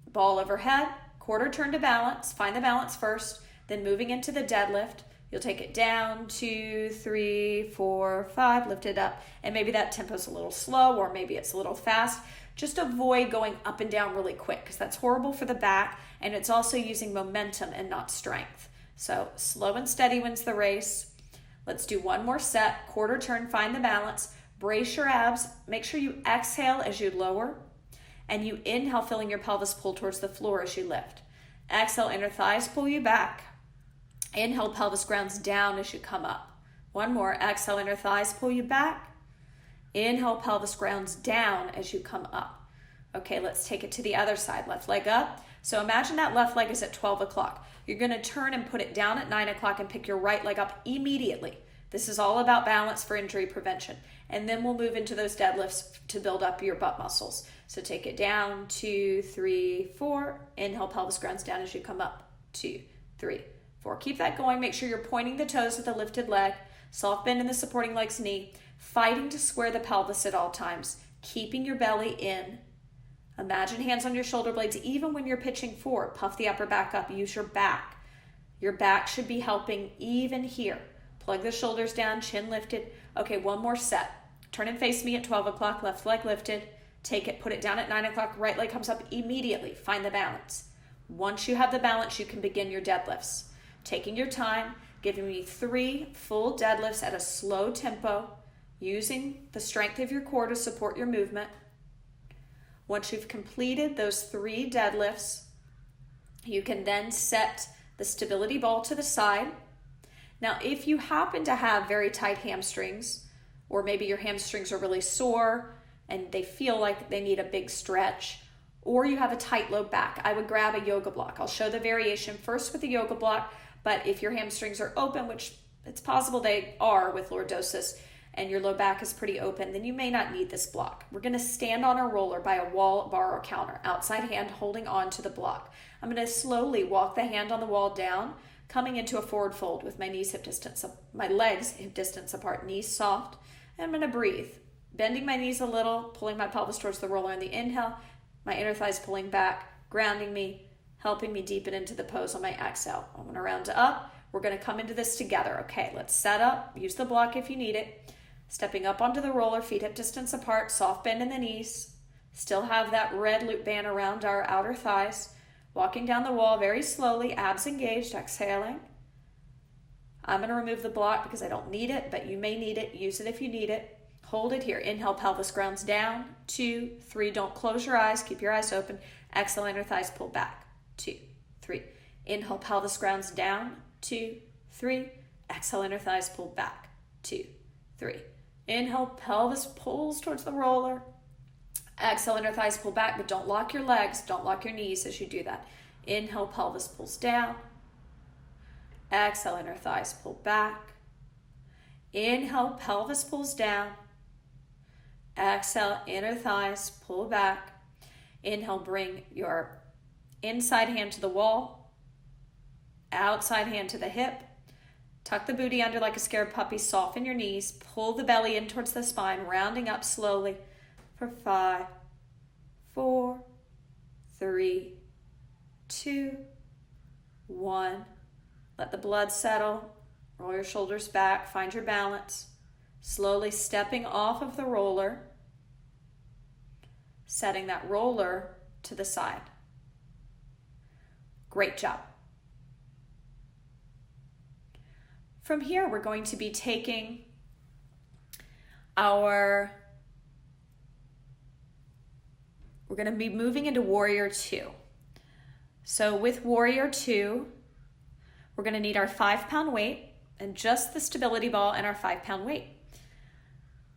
ball overhead, quarter turn to balance. Find the balance first, then moving into the deadlift. You'll take it down, 2, 3, 4, 5, lift it up. And maybe that tempo's a little slow, or maybe it's a little fast. Just avoid going up and down really quick, because that's horrible for the back, and it's also using momentum and not strength. So slow and steady wins the race. Let's do one more set. Quarter turn, find the balance. Brace your abs. Make sure you exhale as you lower, and you inhale, feeling your pelvis pull towards the floor as you lift. Exhale, inner thighs pull you back. Inhale, pelvis grounds down as you come up. One more. Exhale, inner thighs pull you back. Inhale, pelvis grounds down as you come up. Okay, let's take it to the other side. Left leg up. So imagine that left leg is at 12 o'clock. You're going to turn and put it down at 9 o'clock and pick your right leg up immediately. This is all about balance for injury prevention. And then we'll move into those deadlifts to build up your butt muscles. So take it down, 2, 3, 4. Inhale, pelvis grounds down as you come up. 2, 3, 4. Keep that going. Make sure you're pointing the toes with a lifted leg. Soft bend in the supporting leg's knee. Fighting to square the pelvis at all times. Keeping your belly in. Imagine hands on your shoulder blades even when you're pitching forward. Puff the upper back up. Use your back. Your back should be helping even here. Plug the shoulders down, chin lifted. Okay, one more set. Turn and face me at 12 o'clock, left leg lifted. Take it, put it down at 9 o'clock, right leg comes up immediately. Find the balance. Once you have the balance, you can begin your deadlifts. Taking your time, giving me 3 full deadlifts at a slow tempo, using the strength of your core to support your movement. Once you've completed those 3 deadlifts, you can then set the stability ball to the side. Now, if you happen to have very tight hamstrings, or maybe your hamstrings are really sore and they feel like they need a big stretch, or you have a tight low back, I would grab a yoga block. I'll show the variation first with the yoga block, but if your hamstrings are open, which it's possible they are with lordosis, and your low back is pretty open, then you may not need this block. We're going to stand on a roller by a wall, bar, or counter, outside hand holding on to the block. I'm going to slowly walk the hand on the wall down, coming into a forward fold with my knees hip distance, my legs hip distance apart, knees soft. And I'm going to breathe, bending my knees a little, pulling my pelvis towards the roller on the inhale, my inner thighs pulling back, grounding me, helping me deepen into the pose on my exhale. I'm going to round up. We're going to come into this together. Okay, let's set up. Use the block if you need it. Stepping up onto the roller, feet hip distance apart, soft bend in the knees. Still have that red loop band around our outer thighs. Walking down the wall very slowly, abs engaged, exhaling. I'm going to remove the block because I don't need it, but you may need it. Use it if you need it. Hold it here. Inhale, pelvis grounds down. 2, 3. Don't close your eyes. Keep your eyes open. Exhale, inner thighs pull back. 2, 3. Inhale, pelvis grounds down. 2, 3. Exhale, inner thighs pull back. 2, 3. Inhale, pelvis pulls towards the roller. Exhale, inner thighs pull back, but don't lock your legs. Don't lock your knees as you do that. Inhale, pelvis pulls down. Exhale, inner thighs pull back. Inhale, pelvis pulls down. Exhale, inner thighs, pull back. Inhale, bring your inside hand to the wall, outside hand to the hip. Tuck the booty under like a scared puppy, soften your knees, pull the belly in towards the spine, rounding up slowly for 5, 4, 3, 2, 1. Let the blood settle, roll your shoulders back, find your balance. Slowly stepping off of the roller, setting that roller to the side. Great job. From here, we're going to be taking we're going to be moving into Warrior 2. So with Warrior 2, we're going to need our 5-pound weight and just the stability ball and our 5-pound weight.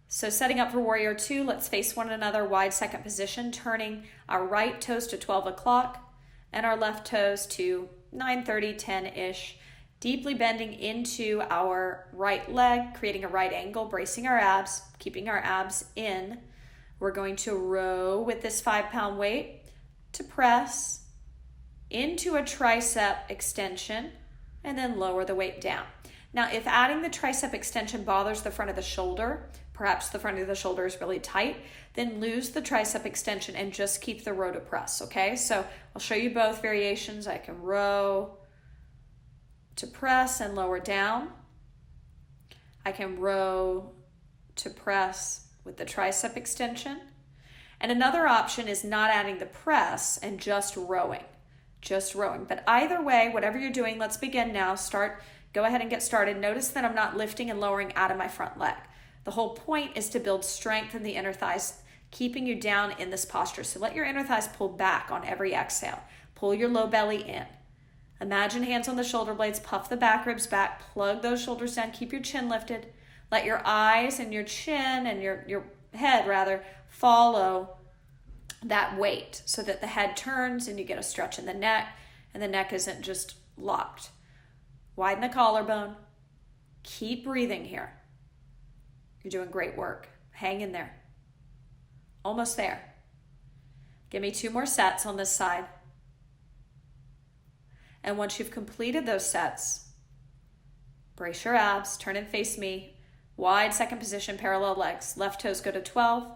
So setting up for Warrior 2, let's face one another, wide second position, turning our right toes to 12 o'clock and our left toes to 9:30, 10-ish. Deeply bending into our right leg, creating a right angle, bracing our abs, keeping our abs in. We're going to row with this 5-pound weight to press into a tricep extension and then lower the weight down. Now, if adding the tricep extension bothers the front of the shoulder, perhaps the front of the shoulder is really tight, then lose the tricep extension and just keep the row to press, okay? So I'll show you both variations. I can row to press and lower down. I can row to press with the tricep extension. And another option is not adding the press and just rowing. But either way, whatever you're doing, let's begin now. Go ahead and get started. Notice that I'm not lifting and lowering out of my front leg. The whole point is to build strength in the inner thighs, keeping you down in this posture. So let your inner thighs pull back on every exhale. Pull your low belly in. Imagine hands on the shoulder blades, puff the back ribs back, plug those shoulders down, keep your chin lifted. Let your eyes and your chin and your head rather follow that weight so that the head turns and you get a stretch in the neck and the neck isn't just locked. Widen the collarbone. Keep breathing here. You're doing great work. Hang in there. Almost there. Give me 2 more sets on this side. And once you've completed those sets, brace your abs, turn and face me. Wide second position, parallel legs. Left toes go to 12.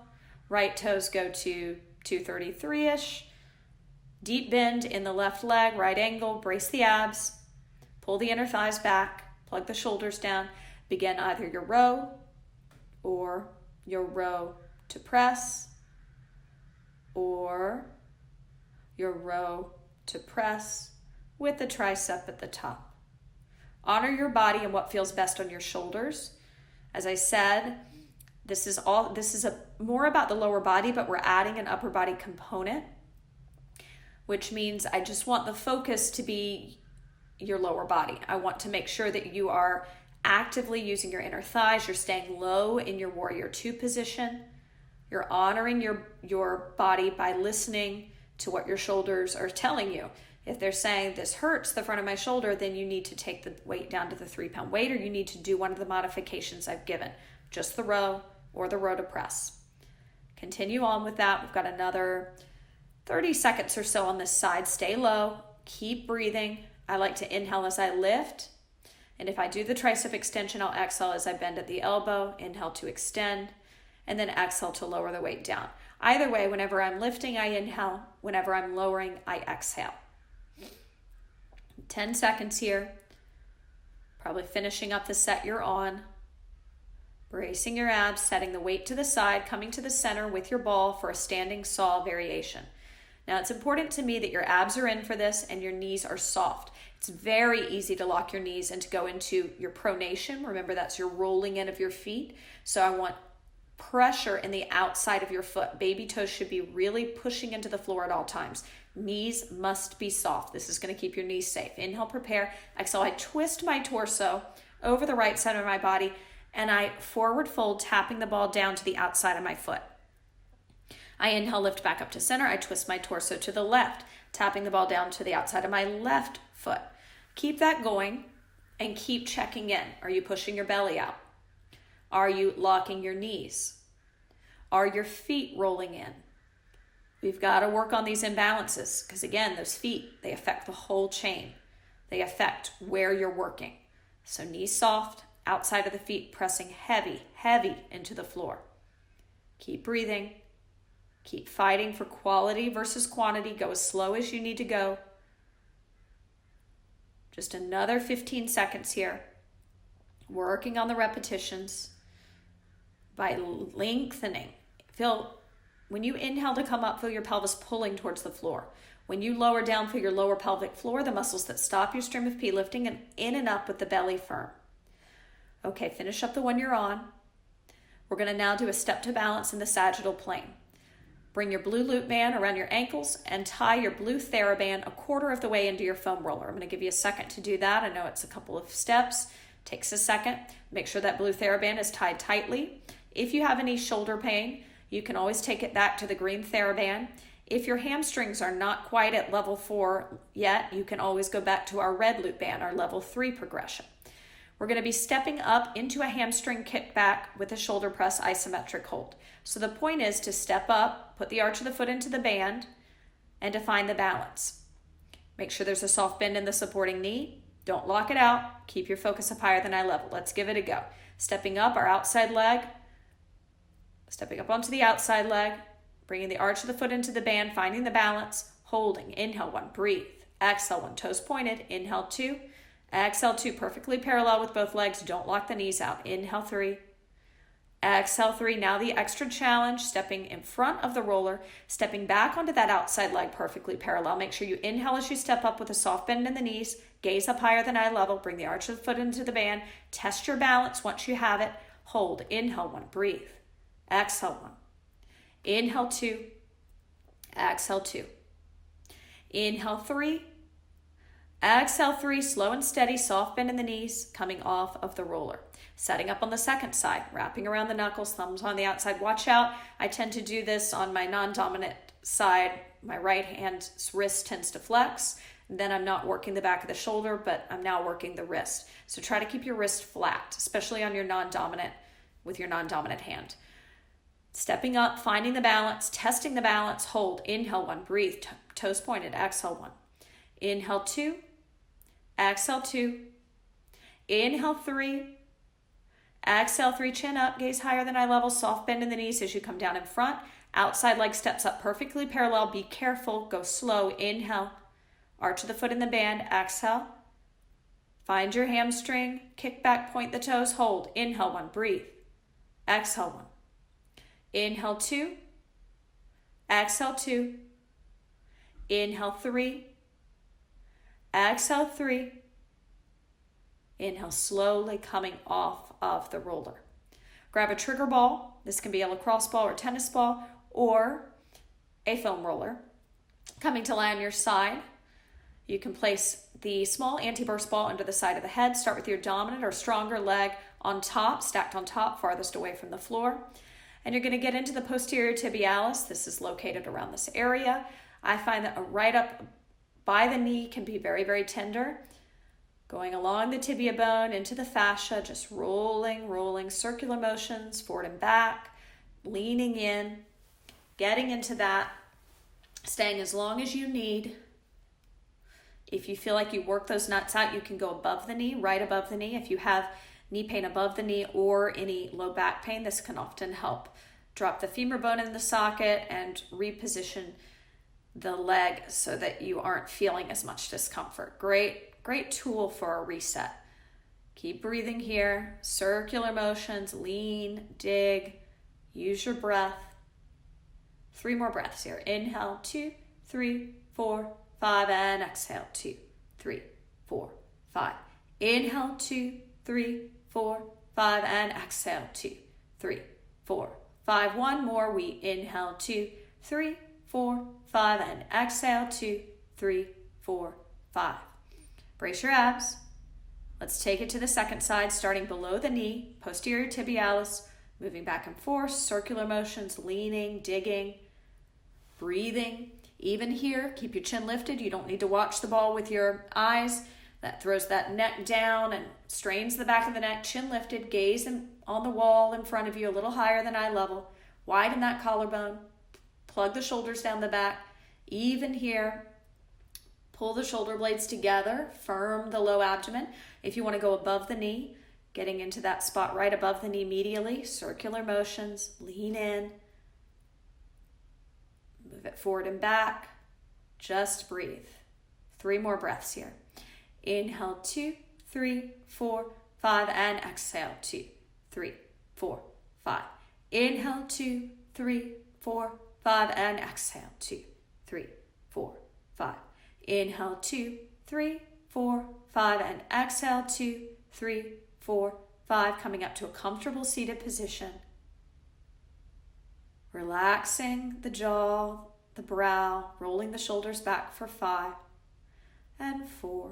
Right toes go to 233-ish. Deep bend in the left leg, right angle. Brace the abs. Pull the inner thighs back. Plug the shoulders down. Begin either your row or your row to press or your row to press with the tricep at the top. Honor your body and what feels best on your shoulders. As I said, this is more about the lower body, but we're adding an upper body component, which means I just want the focus to be your lower body. I want to make sure that you are actively using your inner thighs. You're staying low in your Warrior 2 position. You're honoring your body by listening to what your shoulders are telling you. If they're saying this hurts the front of my shoulder, then you need to take the weight down to the 3-pound weight, or you need to do one of the modifications I've given, just the row or the row to press. Continue on with that. We've got another 30 seconds or so on this side. Stay low. Keep breathing. I like to inhale as I lift. And if I do the tricep extension, I'll exhale as I bend at the elbow. Inhale to extend. And then exhale to lower the weight down. Either way, whenever I'm lifting, I inhale. Whenever I'm lowering, I exhale. 10 seconds here. Probably finishing up the set you're on. Bracing your abs, setting the weight to the side, coming to the center with your ball for a standing saw variation. Now, it's important to me that your abs are in for this and your knees are soft. It's very easy to lock your knees and to go into your pronation. Remember, that's your rolling in of your feet. So I want pressure in the outside of your foot. Baby toes should be really pushing into the floor at all times. Knees must be soft. This is going to keep your knees safe. Inhale, prepare. Exhale, I twist my torso over the right side of my body and I forward fold, tapping the ball down to the outside of my foot. I inhale, lift back up to center. I twist my torso to the left, tapping the ball down to the outside of my left foot. Keep that going and keep checking in. Are you pushing your belly out? Are you locking your knees? Are your feet rolling in? We've got to work on these imbalances because, again, those feet, they affect the whole chain. They affect where you're working. So knees soft, outside of the feet, pressing heavy, heavy into the floor. Keep breathing. Keep fighting for quality versus quantity. Go as slow as you need to go. Just another 15 seconds here. Working on the repetitions by lengthening. When you inhale to come up, feel your pelvis pulling towards the floor. When you lower down, feel your lower pelvic floor, the muscles that stop your stream of pee lifting and in and up with the belly firm. Okay, finish up the one you're on. We're going to now do a step to balance in the sagittal plane. Bring your blue loop band around your ankles and tie your blue Theraband a quarter of the way into your foam roller. I'm going to give you a second to do that. I know it's a couple of steps. Takes a second. Make sure that blue Theraband is tied tightly. If you have any shoulder pain, you can always take it back to the green Theraband. If your hamstrings are not quite at level 4 yet, you can always go back to our red loop band, our level 3 progression. We're going to be stepping up into a hamstring kickback with a shoulder press isometric hold. So the point is to step up, put the arch of the foot into the band, and to find the balance. Make sure there's a soft bend in the supporting knee. Don't lock it out. Keep your focus up higher than eye level. Let's give it a go. Stepping up our outside leg, stepping up onto the outside leg, bringing the arch of the foot into the band, finding the balance, holding. Inhale 1, breathe. Exhale 1, toes pointed. Inhale 2. Exhale 2, perfectly parallel with both legs. Don't lock the knees out. Inhale 3. Exhale 3. Now the extra challenge, stepping in front of the roller, stepping back onto that outside leg perfectly parallel. Make sure you inhale as you step up with a soft bend in the knees. Gaze up higher than eye level. Bring the arch of the foot into the band. Test your balance once you have it. Hold. Inhale 1, breathe. Exhale 1. Inhale 2. Exhale 2. Inhale 3. Exhale 3, slow and steady, soft bend in the knees, coming off of the roller. Setting up on the second side, wrapping around the knuckles, thumbs on the outside. Watch out, I tend to do this on my non-dominant side. My right hand's wrist tends to flex. Then I'm not working the back of the shoulder, but I'm now working the wrist. So try to keep your wrist flat, especially on your non-dominant, with your non-dominant hand. Stepping up, finding the balance, testing the balance, hold. Inhale 1, breathe, toes pointed. Exhale 1. Inhale 2. Exhale 2. Inhale 3. Exhale 3, chin up, gaze higher than eye level, soft bend in the knees as you come down in front. Outside leg steps up perfectly parallel. Be careful, go slow. Inhale, arch of the foot in the band. Exhale. Find your hamstring, kick back, point the toes, hold. Inhale 1, breathe. Exhale 1. Inhale 2. Exhale 2. Inhale 3. Exhale 3. Inhale, slowly coming off of the roller. Grab a trigger ball. This can be a lacrosse ball or tennis ball or a foam roller. Coming to lie on your side, you can place the small anti-burst ball under the side of the head. Start with your dominant or stronger leg on top, stacked on top, farthest away from the floor. And you're going to get into the posterior tibialis. This is located around this area. I find that right up by the knee can be very, very tender. Going along the tibia bone into the fascia, just rolling, circular motions, forward and back, leaning in, getting into that, staying as long as you need. If you feel like you work those nuts out, you can go above the knee, right above the knee. If you have knee pain above the knee or any low back pain, this can often help drop the femur bone in the socket and reposition the leg so that you aren't feeling as much discomfort. Great tool for a reset. Keep breathing here. Circular motions, lean, dig, use your breath. 3 more breaths here. Inhale, 2, 3, 4, 5, and exhale, 2, 3, 4, 5. Inhale, 2, 3, 4, 5, and exhale, 2, 3, 4, 5. One more. We inhale, 2, 3, 4, 5, and exhale, 2, 3, 4, 5. Brace your abs. Let's take it to the second side, starting below the knee, posterior tibialis, moving back and forth, circular motions, leaning, digging, breathing. Even here, keep your chin lifted. You don't need to watch the ball with your eyes. That throws that neck down and strains the back of the neck, chin lifted, gaze on the wall in front of you, a little higher than eye level. Widen that collarbone. Plug the shoulders down the back. Even here, pull the shoulder blades together. Firm the low abdomen. If you want to go above the knee, getting into that spot right above the knee medially. Circular motions. Lean in. Move it forward and back. Just breathe. 3 more breaths here. Inhale, 2, 3, 4, 5, and exhale, 2, 3, 4, 5. Inhale, 2, 3, 4, 5, and exhale, 2, 3, 4, 5. Inhale, 2, 3, 4, 5, and exhale, 2, 3, 4, 5. Coming up to a comfortable seated position. Relaxing the jaw, the brow, rolling the shoulders back for 5 and 4,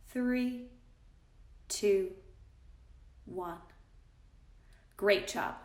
3, 2, 1. Great job.